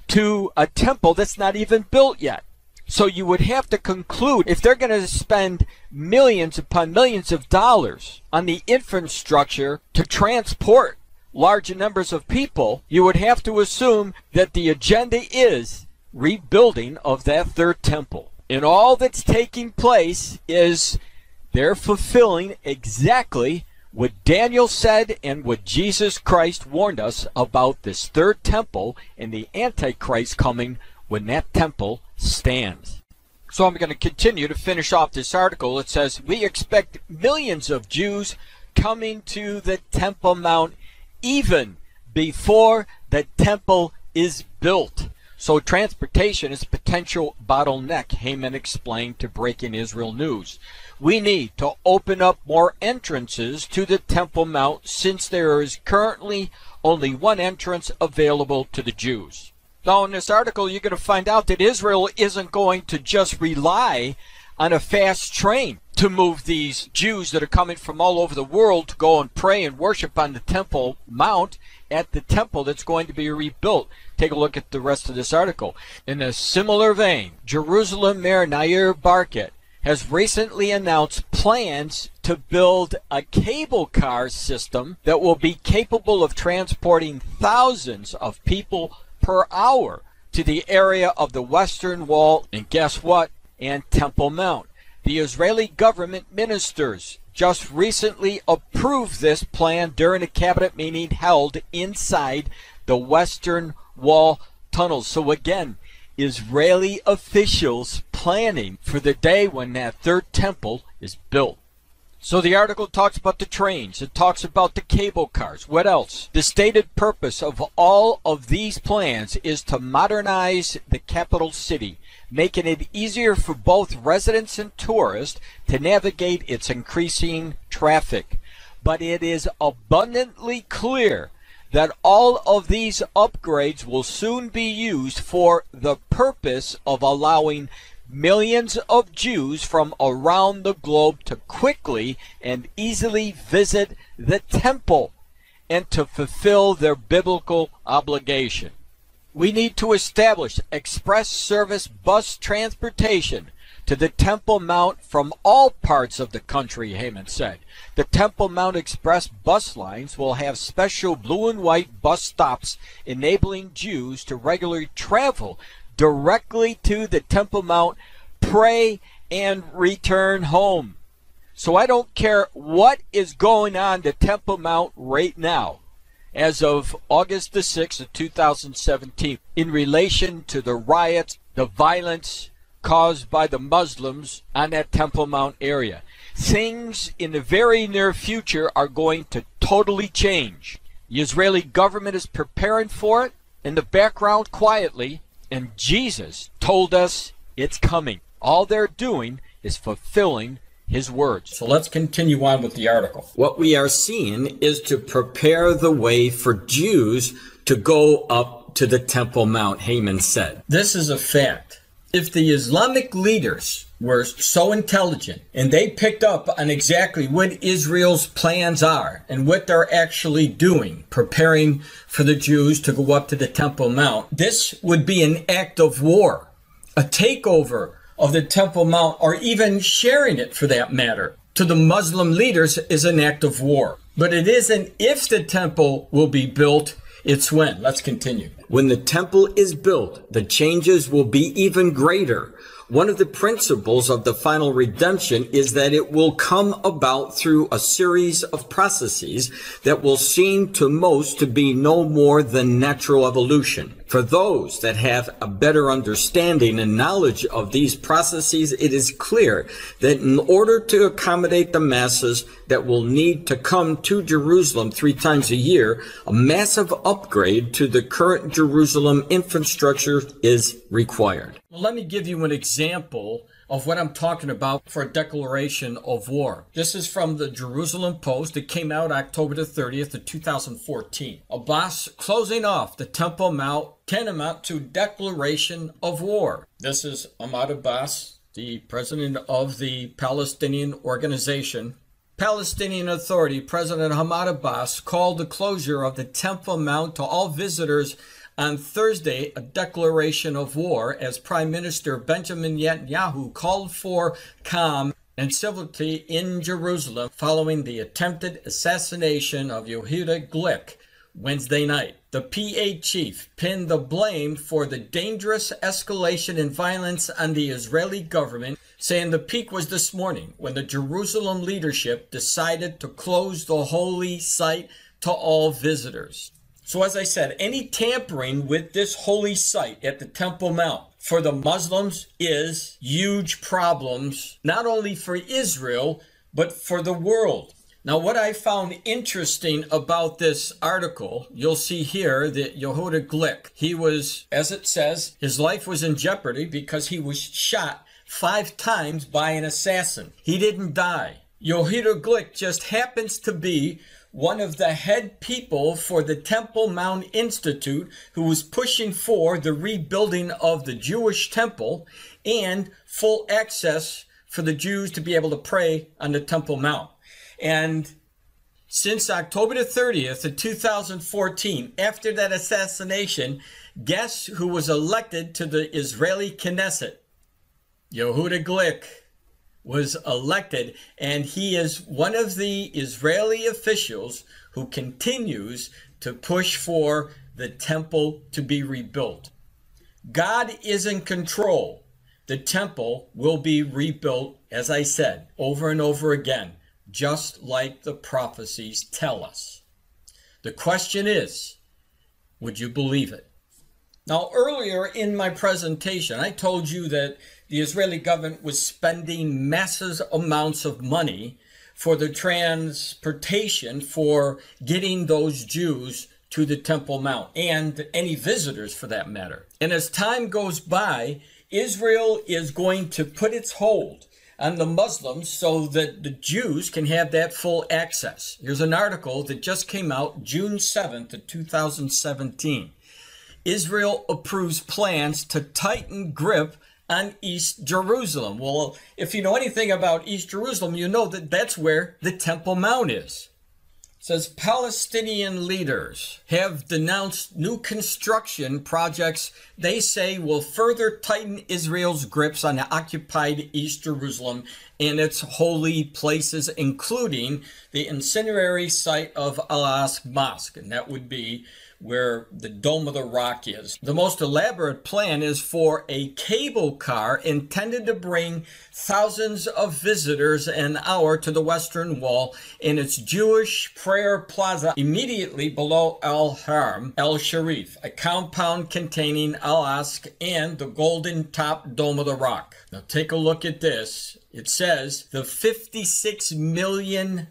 to a temple that's not even built yet. So you would have to conclude, if they're going to spend millions upon millions of dollars on the infrastructure to transport large numbers of people, you would have to assume that the agenda is rebuilding of that third temple. And all that's taking place is they're fulfilling exactly what Daniel said and what Jesus Christ warned us about this third temple and the Antichrist coming when that temple stands. So I'm going to continue to finish off this article. It says, we expect millions of Jews coming to the Temple Mount even before the temple is built. So transportation is a potential bottleneck, Heyman explained to Breaking Israel News. We need to open up more entrances to the Temple Mount since there is currently only one entrance available to the Jews. Now in this article you're going to find out that Israel isn't going to just rely on a fast train to move these Jews that are coming from all over the world to go and pray and worship on the Temple Mount at the temple that's going to be rebuilt. Take a look at the rest of this article. In a similar vein, Jerusalem Mayor Nair Barkat has recently announced plans to build a cable car system that will be capable of transporting thousands of people per hour to the area of the Western Wall, and guess what? And Temple Mount. The Israeli government ministers just recently approved this plan during a cabinet meeting held inside the Western Wall tunnels. So again, Israeli officials planning for the day when that third temple is built. So the article talks about the trains. It talks about the cable cars. What else? The stated purpose of all of these plans is to modernize the capital city, making it easier for both residents and tourists to navigate its increasing traffic. But it is abundantly clear that all of these upgrades will soon be used for the purpose of allowing millions of Jews from around the globe to quickly and easily visit the temple and to fulfill their biblical obligation. We need to establish express service bus transportation to the Temple Mount from all parts of the country, Heyman said. The Temple Mount Express bus lines will have special blue and white bus stops enabling Jews to regularly travel directly to the Temple Mount, pray, and return home. So I don't care what is going on the Temple Mount right now, as of August the 6th of 2017, in relation to the riots, the violence caused by the Muslims on that Temple Mount area. Things in the very near future are going to totally change. The Israeli government is preparing for it in the background quietly, and Jesus told us it's coming. All they're doing is fulfilling his words. So let's continue on with the article. What we are seeing is to prepare the way for Jews to go up to the Temple Mount, Heyman said. This is a fact. If the Islamic leaders were so intelligent, and they picked up on exactly what Israel's plans are and what they're actually doing, preparing for the Jews to go up to the Temple Mount. This would be an act of war, a takeover of the Temple Mount, or even sharing it for that matter, to the Muslim leaders is an act of war. But it isn't if the temple will be built, it's when. Let's continue. When the temple is built, the changes will be even greater. One of the principles of the final redemption is that it will come about through a series of processes that will seem to most to be no more than natural evolution. For those that have a better understanding and knowledge of these processes, it is clear that in order to accommodate the masses that will need to come to Jerusalem 3 times a year, a massive upgrade to the current Jerusalem infrastructure is required. Well, let me give you an example of what I'm talking about for a declaration of war. This is from the Jerusalem Post. It came out October the 30th of 2014. Abbas closing off the Temple Mount tantamount to declaration of war. This is Ahmad Abbas, the president of the Palestinian Organization. Palestinian Authority President Ahmad Abbas called the closure of the Temple Mount to all visitors on Thursday a declaration of war as Prime Minister Benjamin Netanyahu called for calm and civility in Jerusalem following the attempted assassination of Yehuda Glick Wednesday night. The PA chief pinned the blame for the dangerous escalation in violence on the Israeli government, saying the peak was this morning when the Jerusalem leadership decided to close the holy site to all visitors. So as I said, any tampering with this holy site at the Temple Mount for the Muslims is huge problems, not only for Israel, but for the world. Now, what I found interesting about this article, you'll see here that Yehuda Glick, he was, as it says, his life was in jeopardy because he was shot 5 times by an assassin. He didn't die. Yehuda Glick just happens to be one of the head people for the Temple Mount Institute who was pushing for the rebuilding of the Jewish temple and full access for the Jews to be able to pray on the Temple Mount. And since October the 30th of 2014, after that assassination, guess who was elected to the Israeli Knesset? Yehuda Glick was elected, and he is one of the Israeli officials who continues to push for the temple to be rebuilt. God is in control. The temple will be rebuilt, as I said, over and over again, just like the prophecies tell us. The question is, would you believe it? Now, earlier in my presentation, I told you that the Israeli government was spending massive amounts of money for the transportation for getting those Jews to the Temple Mount and any visitors for that matter. And as time goes by, Israel is going to put its hold on the Muslims so that the Jews can have that full access. Here's an article that just came out June 7th of 2017. Israel approves plans to tighten grip on East Jerusalem. Well, if you know anything about East Jerusalem, you know that that's where the Temple Mount is. It says Palestinian leaders have denounced new construction projects they say will further tighten Israel's grips on the occupied East Jerusalem and its holy places, including the incendiary site of Al-Aqsa Mosque, and that would be where the Dome of the Rock is. The most elaborate plan is for a cable car intended to bring thousands of visitors an hour to the Western Wall in its Jewish prayer plaza immediately below Al-Haram El-Sharif, a compound containing Al-Aqsa and the Golden Top Dome of the Rock. Now take a look at this. It says the $56 million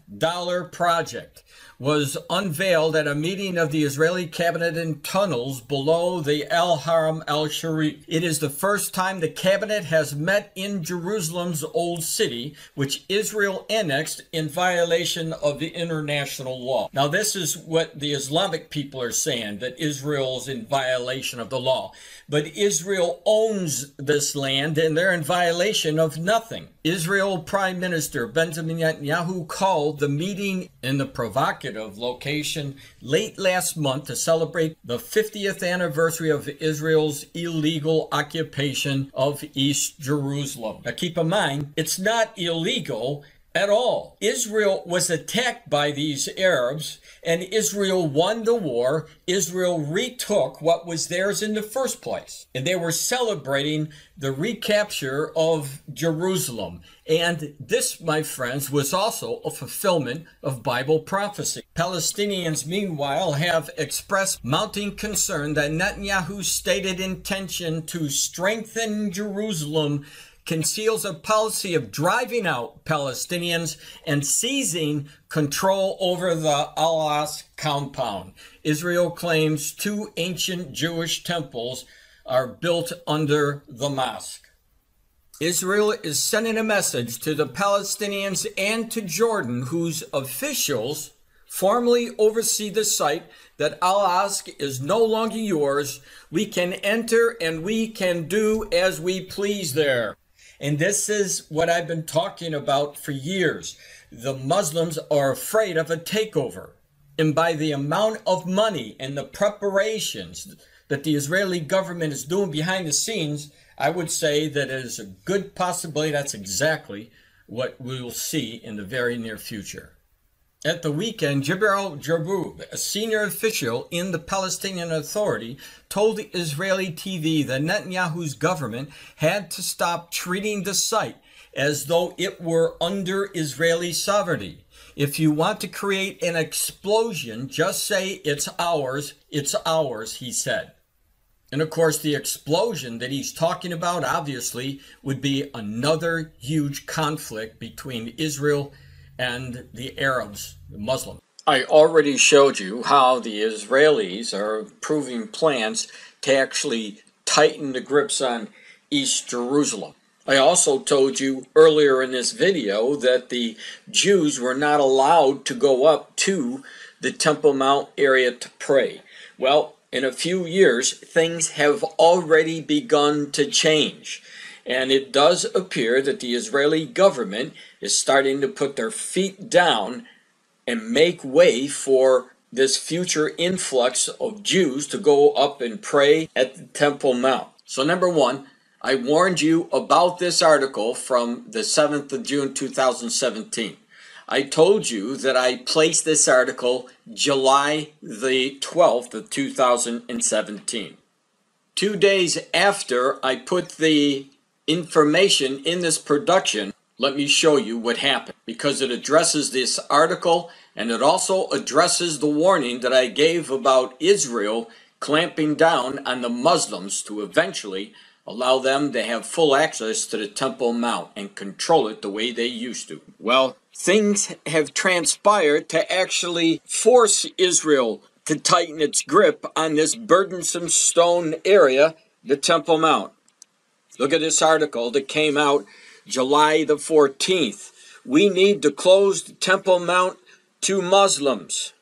project was unveiled at a meeting of the Israeli cabinet in tunnels below the Al Haram Al Sharif. It is the first time the cabinet has met in Jerusalem's old city, which Israel annexed in violation of the international law. Now, this is what the Islamic people are saying, that Israel's in violation of the law. But Israel owns this land, and they're in violation of nothing. Israel Prime Minister Benjamin Netanyahu called the meeting in the provocative location late last month to celebrate the 50th anniversary of Israel's illegal occupation of East Jerusalem. Now keep in mind, it's not illegal at all. Israel was attacked by these Arabs, and Israel won the war. Israel retook what was theirs in the first place. And they were celebrating the recapture of Jerusalem. And this, my friends, was also a fulfillment of Bible prophecy. Palestinians, meanwhile, have expressed mounting concern that Netanyahu's stated intention to strengthen Jerusalem conceals a policy of driving out Palestinians and seizing control over the Al-Aqsa compound. Israel claims 2 ancient Jewish temples are built under the mosque. Israel is sending a message to the Palestinians and to Jordan, whose officials formally oversee the site, that Al-Aqsa is no longer yours. We can enter and we can do as we please there. And this is what I've been talking about for years. The Muslims are afraid of a takeover. And by the amount of money and the preparations that the Israeli government is doing behind the scenes, I would say that it is a good possibility that's exactly what we will see in the very near future. At the weekend, Jibril Jarboub, a senior official in the Palestinian Authority, told Israeli TV that Netanyahu's government had to stop treating the site as though it were under Israeli sovereignty. If you want to create an explosion, just say it's ours, he said. And of course, the explosion that he's talking about, obviously, would be another huge conflict between Israel and the Arabs, the Muslims. I already showed you how the Israelis are approving plans to actually tighten the grips on East Jerusalem. I also told you earlier in this video that the Jews were not allowed to go up to the Temple Mount area to pray. Well, in a few years, things have already begun to change. And it does appear that the Israeli government is starting to put their feet down and make way for this future influx of Jews to go up and pray at the Temple Mount. So number one, I warned you about this article from the 7th of June 2017. I told you that I placed this article July the 12th of 2017. 2 days after I put the information in this production, let me show you what happened, because it addresses this article and it also addresses the warning that I gave about Israel clamping down on the Muslims to eventually allow them to have full access to the Temple Mount and control it the way they used to. Well, things have transpired to actually force Israel to tighten its grip on this burdensome stone area, the Temple Mount. Look at this article that came out July the 14th. We need to close the Temple Mount to Muslims.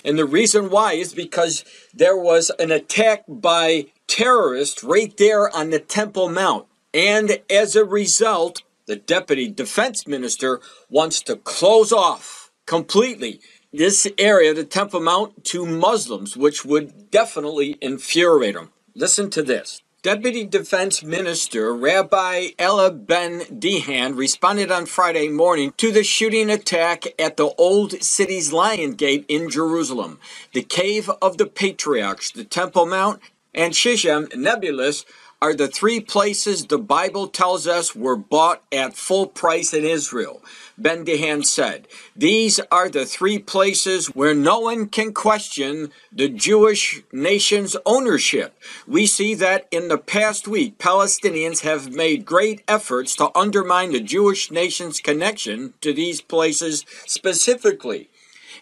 And the reason why is because there was an attack by terrorists right there on the Temple Mount. And as a result, the Deputy Defense Minister wants to close off completely this area, the Temple Mount, to Muslims, which would definitely infuriate them. Listen to this. Deputy Defense Minister Rabbi Ella Ben-Dehan responded on Friday morning to the shooting attack at the Old City's Lion Gate in Jerusalem. The Cave of the Patriarchs, the Temple Mount, and Shechem Nebulus are the 3 places the Bible tells us were bought at full price in Israel. Ben-Dehan said, "These are the 3 places where no one can question the Jewish nation's ownership. We see that in the past week, Palestinians have made great efforts to undermine the Jewish nation's connection to these places specifically.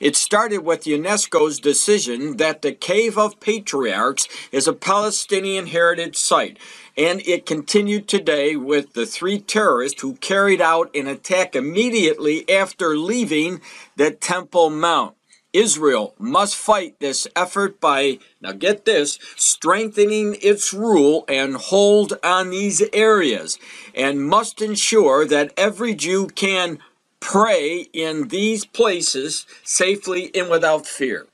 It started with UNESCO's decision that the Cave of Patriarchs is a Palestinian heritage site, and it continued today with the 3 terrorists who carried out an attack immediately after leaving the Temple Mount. Israel must fight this effort by, now get this, strengthening its rule and hold on these areas, and must ensure that every Jew can pray in these places safely and without fear.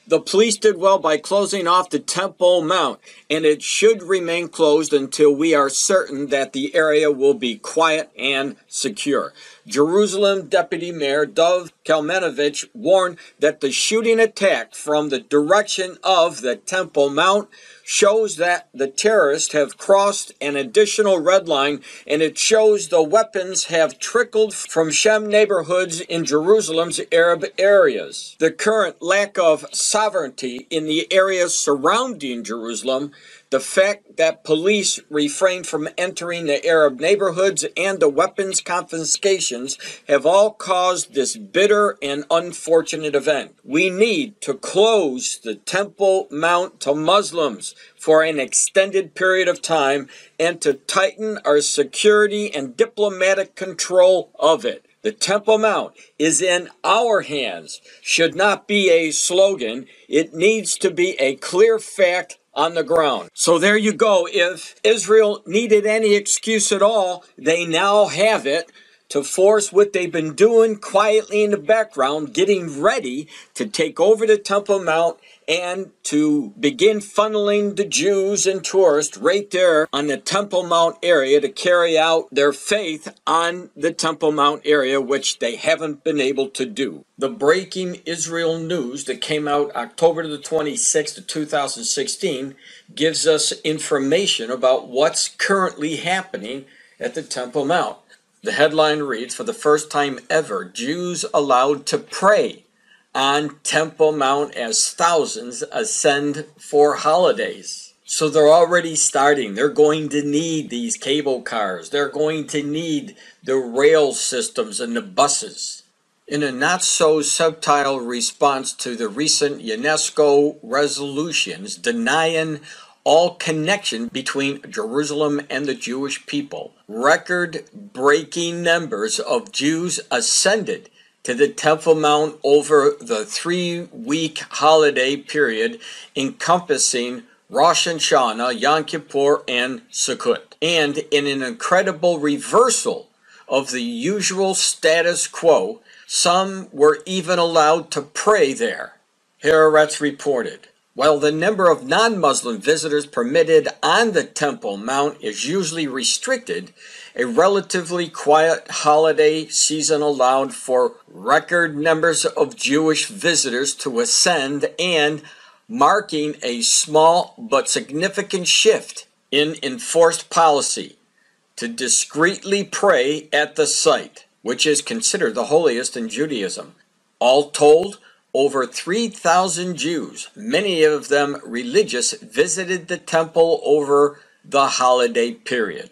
The police did well by closing off the Temple Mount, and it should remain closed until we are certain that the area will be quiet and secure. Jerusalem Deputy Mayor Dov Kalmanovich warned that the shooting attack from the direction of the Temple Mount shows that the terrorists have crossed an additional red line, and it shows the weapons have trickled from Shem neighborhoods in Jerusalem's Arab areas. The current lack of sovereignty in the areas surrounding Jerusalem, the fact that police refrained from entering the Arab neighborhoods, and the weapons confiscations have all caused this bitter and unfortunate event. We need to close the Temple Mount to Muslims for an extended period of time and to tighten our security and diplomatic control of it. The Temple Mount is in our hands should not be a slogan. It needs to be a clear fact on the ground. So there you go. If Israel needed any excuse at all, they now have it to force what they've been doing quietly in the background, getting ready to take over the Temple Mount and to begin funneling the Jews and tourists right there on the Temple Mount area to carry out their faith on the Temple Mount area, which they haven't been able to do. The breaking Israel news that came out October the 26th of 2016 gives us information about what's currently happening at the Temple Mount. The headline reads, "For the first time ever, Jews allowed to pray on Temple Mount as thousands ascend for holidays." So they're already starting. They're going to need these cable cars. They're going to need the rail systems and the buses. In a not-so-subtle response to the recent UNESCO resolutions denying all connection between Jerusalem and the Jewish people, record-breaking numbers of Jews ascended to the Temple Mount over the 3-week holiday period encompassing Rosh Hashanah, Yom Kippur, and Sukkot. And in an incredible reversal of the usual status quo, some were even allowed to pray there. Haaretz reported, while the number of non-Muslim visitors permitted on the Temple Mount is usually restricted, a relatively quiet holiday season allowed for record numbers of Jewish visitors to ascend, and marking a small but significant shift in enforced policy to discreetly pray at the site, which is considered the holiest in Judaism. All told, over 3,000 Jews, many of them religious, visited the temple over the holiday period.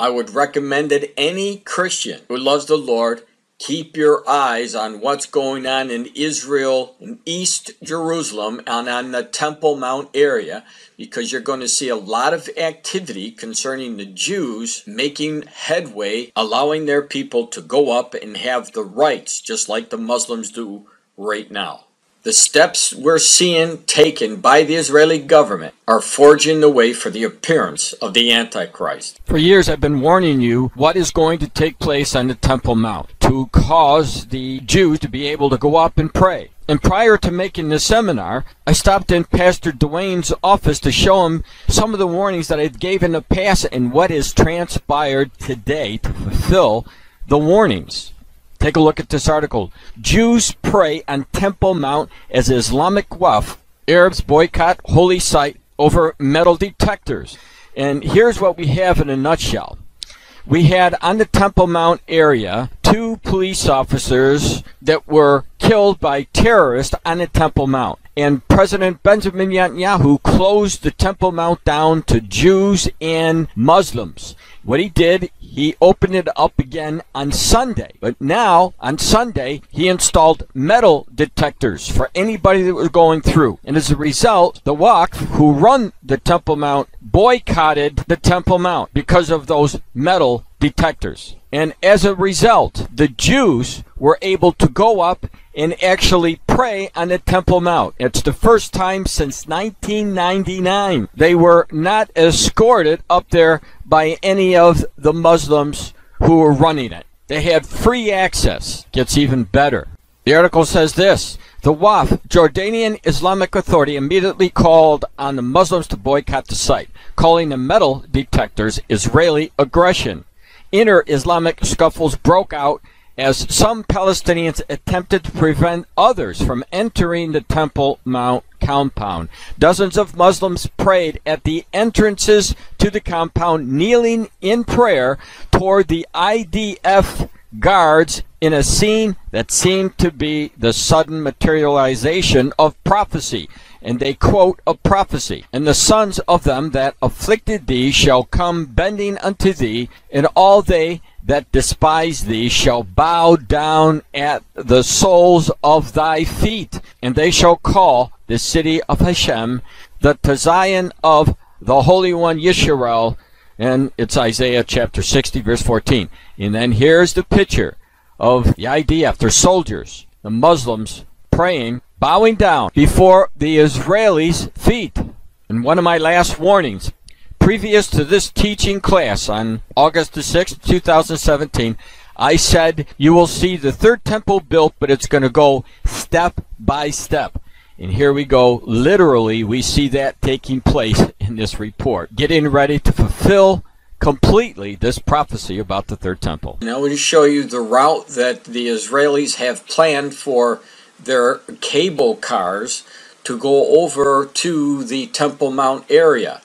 I would recommend that any Christian who loves the Lord keep your eyes on what's going on in Israel, in East Jerusalem, and on the Temple Mount area, because you're going to see a lot of activity concerning the Jews making headway, allowing their people to go up and have the rights, just like the Muslims do right now. The steps we're seeing taken by the Israeli government are forging the way for the appearance of the Antichrist. For years I've been warning you what is going to take place on the Temple Mount to cause the Jews to be able to go up and pray. And prior to making this seminar, I stopped in Pastor Dwayne's office to show him some of the warnings that I gave in the past and what has transpired today to fulfill the warnings. Take a look at this article. Jews pray on Temple Mount as Islamic Waqf. Arabs boycott holy site over metal detectors. And here's what we have in a nutshell. We had on the Temple Mount area 2 police officers that were killed by terrorists on the Temple Mount. And President Benjamin Netanyahu closed the Temple Mount down to Jews and Muslims. What he did, he opened it up again on Sunday. But now, on Sunday, he installed metal detectors for anybody that was going through. And as a result, the Waqf, who run the Temple Mount, boycotted the Temple Mount because of those metal detectors. And as a result, the Jews were able to go up and actually pray on the Temple Mount. It's the first time since 1999. They were not escorted up there by any of the Muslims who were running it. They had free access. Gets even better. The article says this: the Waqf, Jordanian Islamic Authority, immediately called on the Muslims to boycott the site, calling the metal detectors Israeli aggression. Inter-Islamic scuffles broke out as some Palestinians attempted to prevent others from entering the Temple Mount compound. Dozens of Muslims prayed at the entrances to the compound, kneeling in prayer toward the IDF guards in a scene that seemed to be the sudden materialization of prophecy. And they quote a prophecy: "And the sons of them that afflicted thee shall come bending unto thee, and all they that despise thee shall bow down at the soles of thy feet. And they shall call the city of Hashem, the Zion of the Holy One Yisrael." And it's Isaiah chapter 60, verse 14. And then here's the picture of the IDF, their soldiers, the Muslims, praying, bowing down before the Israelis' feet. And one of my last warnings, previous to this teaching class on August the 6th, 2017, I said you will see the third temple built, but it's going to go step by step. And here we go. Literally, we see that taking place in this report, getting ready to fulfill completely this prophecy about the third temple. Now I want to show you the route that the Israelis have planned for their cable cars to go over to the Temple Mount area.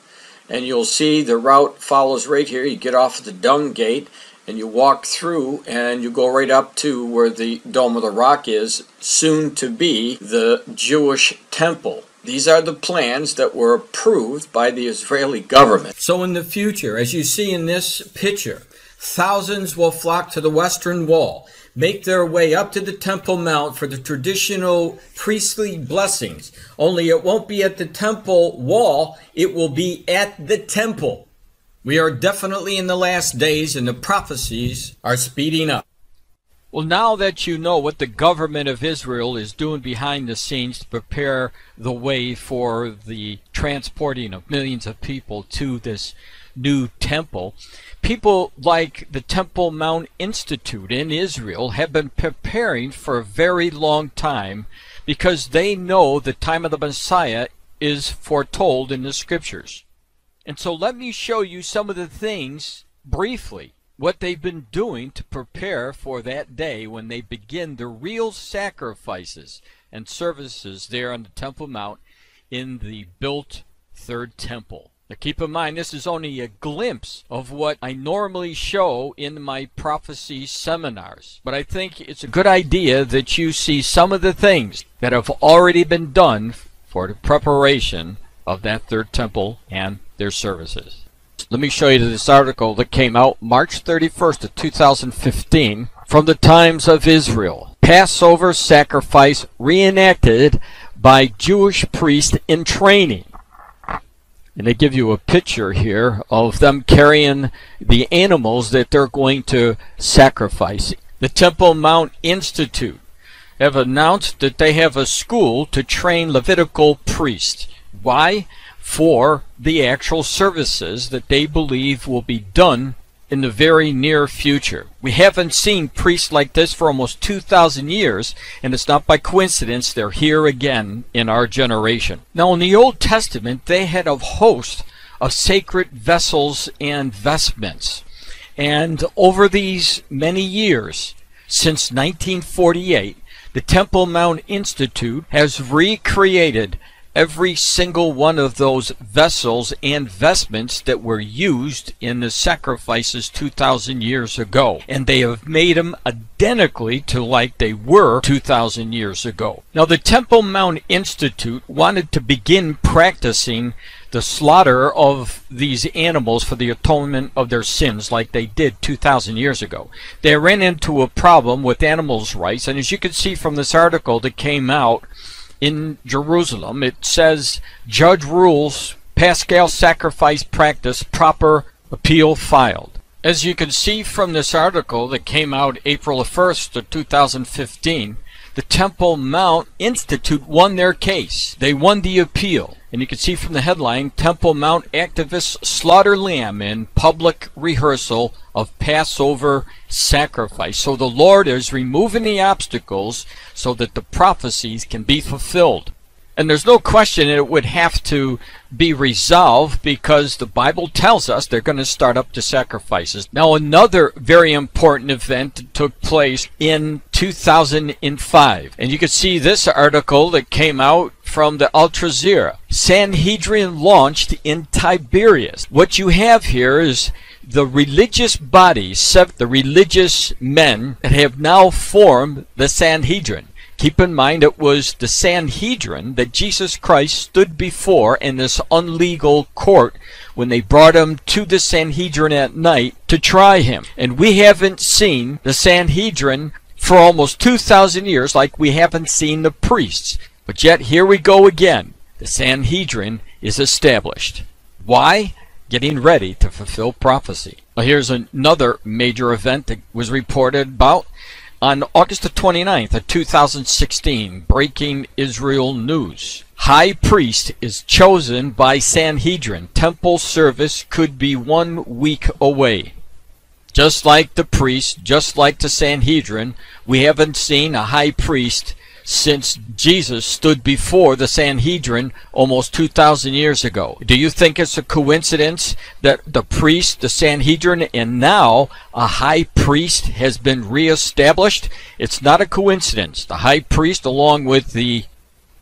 And you'll see the route follows right here. You get off at the Dung Gate and you walk through and you go right up to where the Dome of the Rock is, soon to be the Jewish temple. These are the plans that were approved by the Israeli government. So in the future, as you see in this picture, thousands will flock to the Western Wall, make their way up to the Temple Mount for the traditional priestly blessings. Only it won't be at the temple wall, it will be at the temple. We are definitely in the last days and the prophecies are speeding up. Well, now that you know what the government of Israel is doing behind the scenes to prepare the way for the transporting of millions of people to this new temple, people like the Temple Mount Institute in Israel have been preparing for a very long time because they know the time of the Messiah is foretold in the scriptures. And so let me show you some of the things briefly, what they've been doing to prepare for that day when they begin the real sacrifices and services there on the Temple Mount in the built third temple. Now keep in mind, this is only a glimpse of what I normally show in my prophecy seminars. But I think it's a good idea that you see some of the things that have already been done for the preparation of that third temple and their services. Let me show you this article that came out March 31st of 2015 from the Times of Israel. Passover sacrifice reenacted by Jewish priest in training. And they give you a picture here of them carrying the animals that they're going to sacrifice. The Temple Mount Institute have announced that they have a school to train Levitical priests. Why? For the actual services that they believe will be done in the very near future. We haven't seen priests like this for almost 2,000 years, and it's not by coincidence they're here again in our generation. Now, in the Old Testament, they had a host of sacred vessels and vestments. And over these many years, since 1948, the Temple Mount Institute has recreated every single one of those vessels and vestments that were used in the sacrifices 2,000 years ago. And they have made them identically to like they were 2,000 years ago. Now, the Temple Mount Institute wanted to begin practicing the the slaughter of these animals for the atonement of their sins like they did 2,000 years ago. They ran into a problem with animals' rights, and as you can see from this article that came out in Jerusalem, it says, Judge rules, Paschal sacrifice practice, proper appeal filed. As you can see from this article that came out April 1st of 2015, the Temple Mount Institute won their case. They won the appeal. And you can see from the headline, Temple Mount activists slaughter lamb in public rehearsal of Passover sacrifice. So the Lord is removing the obstacles so that the prophecies can be fulfilled. And there's no question it would have to be resolved because the Bible tells us they're going to start up the sacrifices. Now, another very important event took place in 2005. And you can see this article that came out from the Al Jazeera. Sanhedrin launched in Tiberias. What you have here is the religious bodies, the religious men that have now formed the Sanhedrin. Keep in mind it was the Sanhedrin that Jesus Christ stood before in this unlegal court when they brought him to the Sanhedrin at night to try him. And we haven't seen the Sanhedrin for almost 2,000 years like we haven't seen the priests. But yet here we go again. The Sanhedrin is established. Why? Getting ready to fulfill prophecy. Well, here's another major event that was reported about. On August the 29th of 2016, breaking Israel news. High priest is chosen by Sanhedrin. Temple service could be 1 week away. Just like the priest, just like the Sanhedrin, we haven't seen a high priest since Jesus stood before the Sanhedrin almost 2,000 years ago. Do you think it's a coincidence that the priest, the Sanhedrin, and now a high priest has been reestablished? It's not a coincidence. The high priest, along with the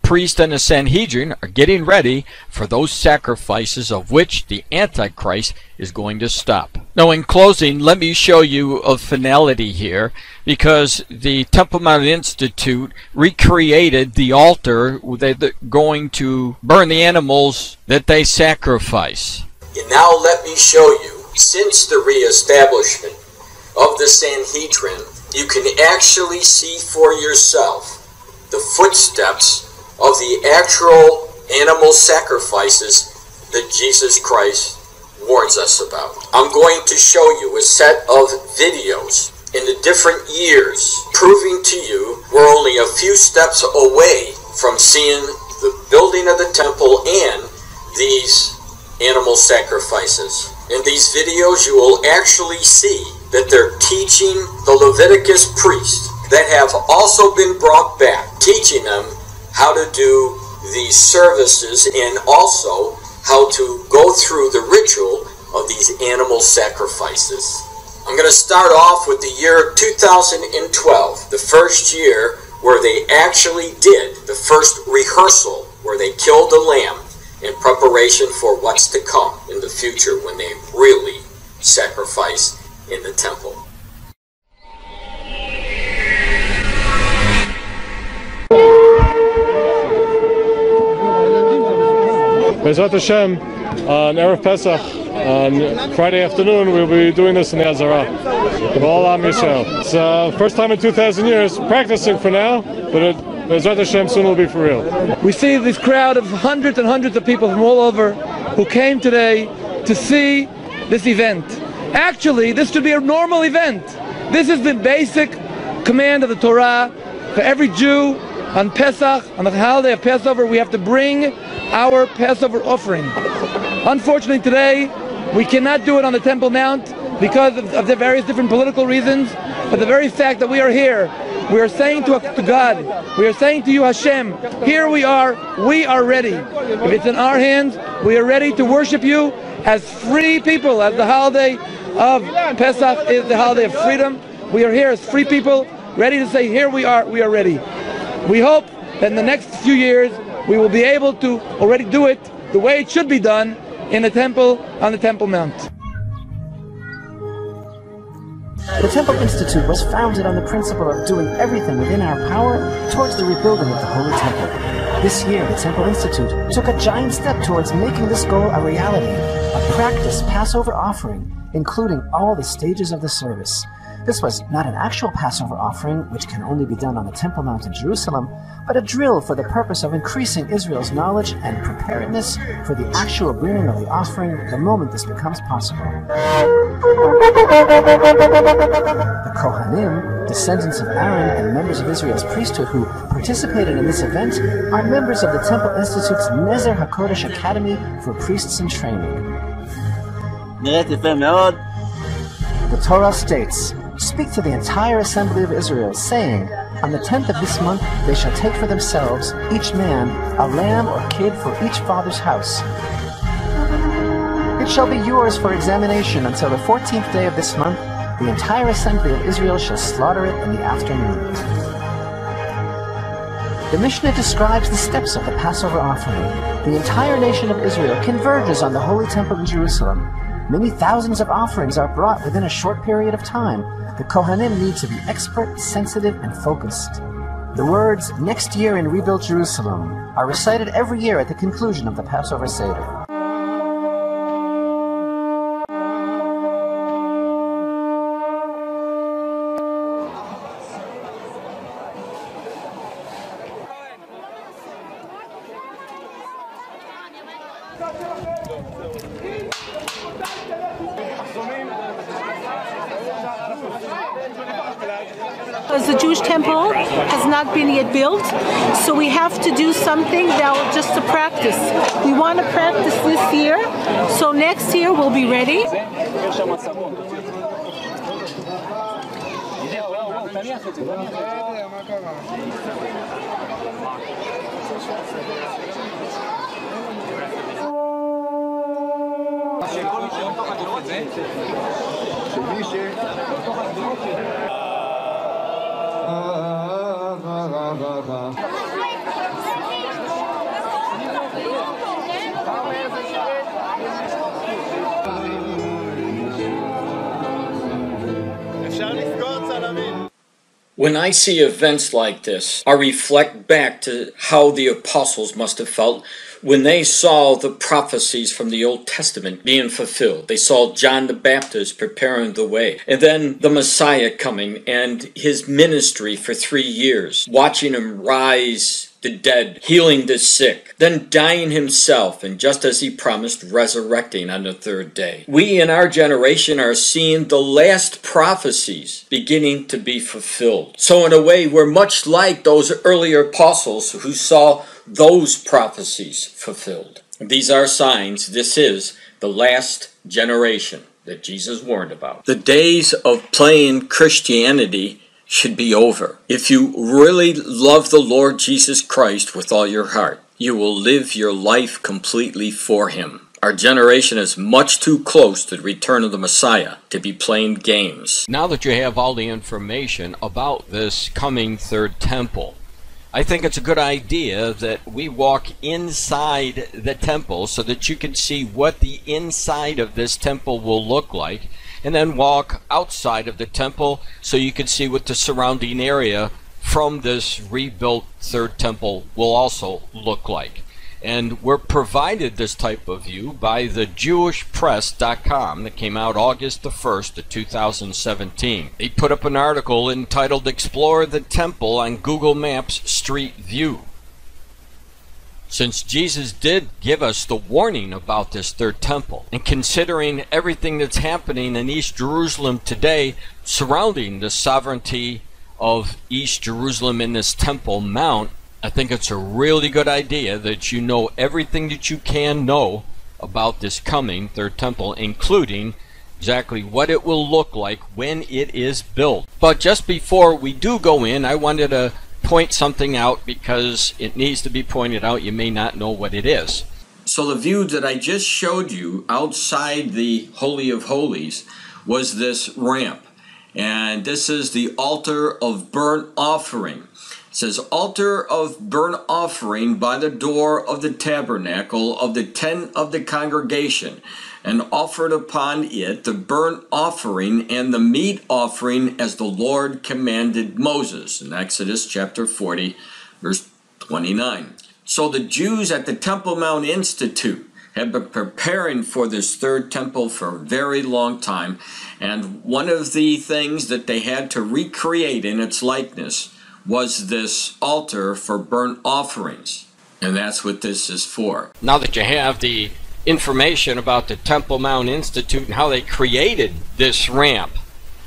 priest and the Sanhedrin, are getting ready for those sacrifices of which the Antichrist is going to stop. Now, in closing, let me show you a finality here, because the Temple Mount Institute recreated the altar that they're going to burn the animals that they sacrifice. And now let me show you, since the reestablishment of the Sanhedrin, you can actually see for yourself the footsteps of the actual animal sacrifices that Jesus Christ warns us about. I'm going to show you a set of videos in the different years, proving to you we're only a few steps away from seeing the building of the temple and these animal sacrifices. In these videos, you will actually see that they're teaching the Leviticus priests that have also been brought back, teaching them how to do these services and also how to go through the ritual of these animal sacrifices. I'm going to start off with the year 2012, the first year where they actually did the first rehearsal, where they killed a lamb in preparation for what's to come in the future when they really sacrifice in the temple. Bezrat Hashem, on Erev Pesach, on Friday afternoon, we'll be doing this in the Azara. With all Am Yisrael. It's the first time in 2,000 years, practicing for now, but Bezrat Hashem soon will be for real. We see this crowd of hundreds and hundreds of people from all over who came today to see this event. Actually, this should be a normal event. This is the basic command of the Torah. For every Jew, on Pesach, on the holiday of Passover, we have to bring our Passover offering. Unfortunately today, we cannot do it on the Temple Mount because of the various different political reasons, but the very fact that we are here, we are saying to God, we are saying to you, Hashem, here we are ready. If it's in our hands, we are ready to worship you as free people, as the holiday of Pesach is the holiday of freedom. We are here as free people, ready to say, here we are ready. We hope that in the next few years, we will be able to already do it the way it should be done in the temple, on the Temple Mount. The Temple Institute was founded on the principle of doing everything within our power towards the rebuilding of the Holy Temple. This year, the Temple Institute took a giant step towards making this goal a reality, a practice Passover offering, including all the stages of the service. This was not an actual Passover offering, which can only be done on the Temple Mount in Jerusalem, but a drill for the purpose of increasing Israel's knowledge and preparedness for the actual bringing of the offering the moment this becomes possible. The Kohanim, descendants of Aaron and members of Israel's priesthood who participated in this event, are members of the Temple Institute's Nezer HaKodesh Academy for Priests in Training. The Torah states, "Speak to the entire assembly of Israel, saying, on the 10th of this month they shall take for themselves, each man, a lamb or kid for each father's house. It shall be yours for examination until the 14th day of this month. The entire assembly of Israel shall slaughter it in the afternoon." The Mishnah describes the steps of the Passover offering. The entire nation of Israel converges on the Holy Temple in Jerusalem. Many thousands of offerings are brought within a short period of time. The Kohanim need to be expert, sensitive, and focused. The words, "Next year in rebuilt Jerusalem," are recited every year at the conclusion of the Passover Seder. Because the Jewish temple has not been yet built, so we have to do something that just to practice. We want to practice this year, so next year we'll be ready. When I see events like this, I reflect back to how the apostles must have felt when they saw the prophecies from the Old Testament being fulfilled. They saw John the Baptist preparing the way, and then the Messiah coming and his ministry for 3 years, watching him rise the dead, healing the sick, then dying himself, and just as he promised, resurrecting on the 3rd day. We in our generation are seeing the last prophecies beginning to be fulfilled. So in a way, we're much like those earlier apostles who saw those prophecies fulfilled. These are signs. This is the last generation that Jesus warned about. The days of playing Christianity should be over. If you really love the Lord Jesus Christ with all your heart, you will live your life completely for him. Our generation is much too close to the return of the Messiah to be playing games. Now that you have all the information about this coming third temple, I think it's a good idea that we walk inside the temple so that you can see what the inside of this temple will look like, and then walk outside of the temple so you can see what the surrounding area from this rebuilt third temple will also look like. And we're provided this type of view by the JewishPress.com that came out August the 1st of 2017. They put up an article entitled "Explore the Temple on Google Maps Street View." Since Jesus did give us the warning about this third temple, and considering everything that's happening in East Jerusalem today surrounding the sovereignty of East Jerusalem in this Temple Mount, I think it's a really good idea that you know everything that you can know about this coming third temple, including exactly what it will look like when it is built. But just before we do go in, I wanted to point something out because it needs to be pointed out. You may not know what it is. So the view that I just showed you outside the Holy of Holies was this ramp. And this is the altar of burnt offering. It says, "Altar of burnt offering by the door of the tabernacle of the tent of the congregation, and offered upon it the burnt offering and the meat offering as the Lord commanded Moses." In Exodus chapter 40, verse 29. So the Jews at the Temple Mount Institute have been preparing for this third temple for a very long time. And one of the things that they had to recreate in its likeness was this altar for burnt offerings. And that's what this is for. Now that you have the information about the Temple Mount Institute and how they created this ramp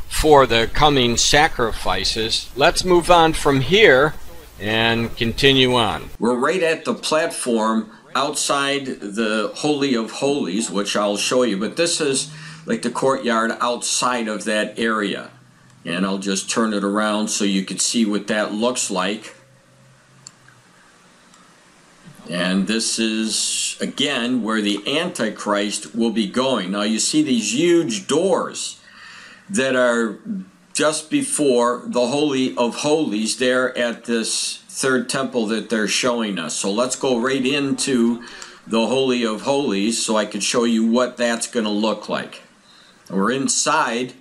for the coming sacrifices, let's move on from here and continue on. We're right at the platform outside the Holy of Holies, which I'll show you, but this is like the courtyard outside of that area. And I'll just turn it around so you can see what that looks like. And this is, again, where the Antichrist will be going. Now you see these huge doors that are just before the Holy of Holies there at this third temple that they're showing us. So let's go right into the Holy of Holies so I can show you what that's going to look like. We're inside.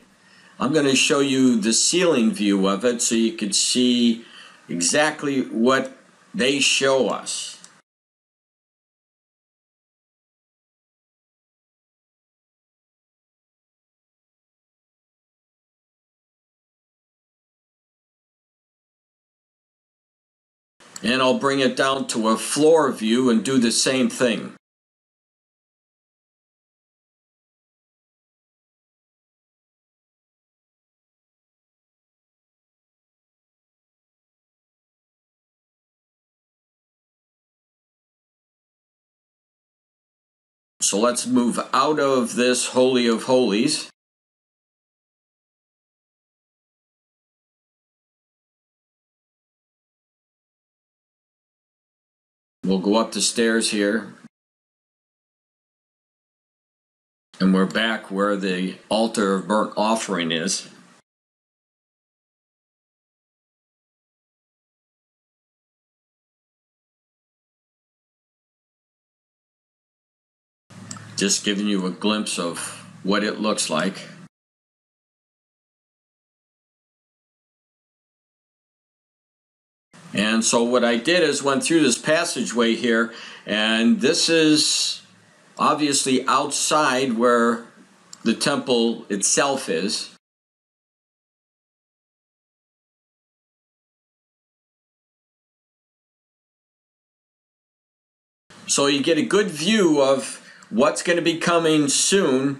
I'm going to show you the ceiling view of it so you can see exactly what they show us. And I'll bring it down to a floor view and do the same thing. So let's move out of this Holy of Holies. We'll go up the stairs here. And we're back where the altar of burnt offering is. Just giving you a glimpse of what it looks like. And so what I did is went through this passageway here, and this is obviously outside where the temple itself is. So you get a good view of what's going to be coming soon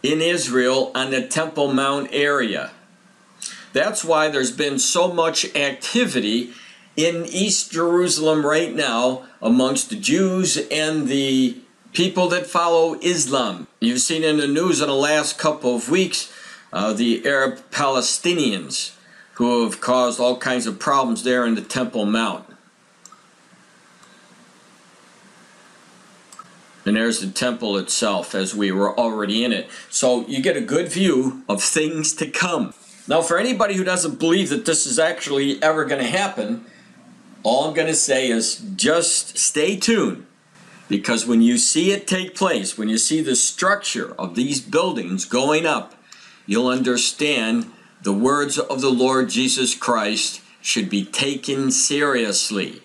in Israel on the Temple Mount area. That's why there's been so much activity in East Jerusalem right now amongst the Jews and the people that follow Islam. You've seen in the news in the last couple of weeks the Arab Palestinians who have caused all kinds of problems there in the Temple Mount. And there's the temple itself as we were already in it. So you get a good view of things to come. Now for anybody who doesn't believe that this is actually ever going to happen, all I'm going to say is just stay tuned, because when you see it take place, when you see the structure of these buildings going up, you'll understand the words of the Lord Jesus Christ should be taken seriously,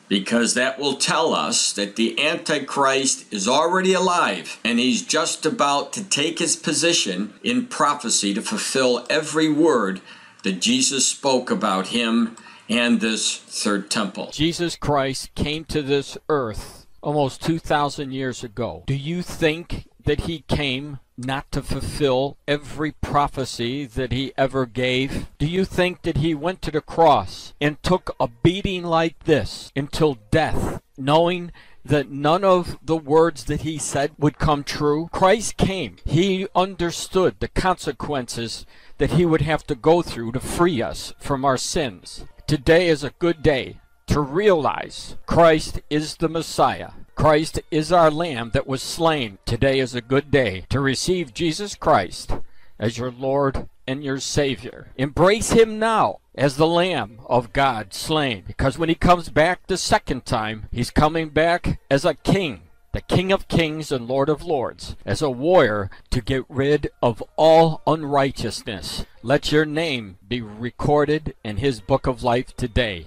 because that will tell us that the Antichrist is already alive and he's just about to take his position in prophecy to fulfill every word that Jesus spoke about him and this third temple. Jesus Christ came to this earth almost 2,000 years ago. Do you think that he came not to fulfill every prophecy that he ever gave? Do you think that he went to the cross and took a beating like this until death, knowing that none of the words that he said would come true? Christ came. He understood the consequences that he would have to go through to free us from our sins. Today is a good day to realize Christ is the Messiah. Christ is our Lamb that was slain. Today is a good day to receive Jesus Christ as your Lord and your Savior. Embrace him now as the Lamb of God slain, because when he comes back the second time, he's coming back as a king, the King of Kings and Lord of Lords, as a warrior to get rid of all unrighteousness. Let your name be recorded in his book of life today.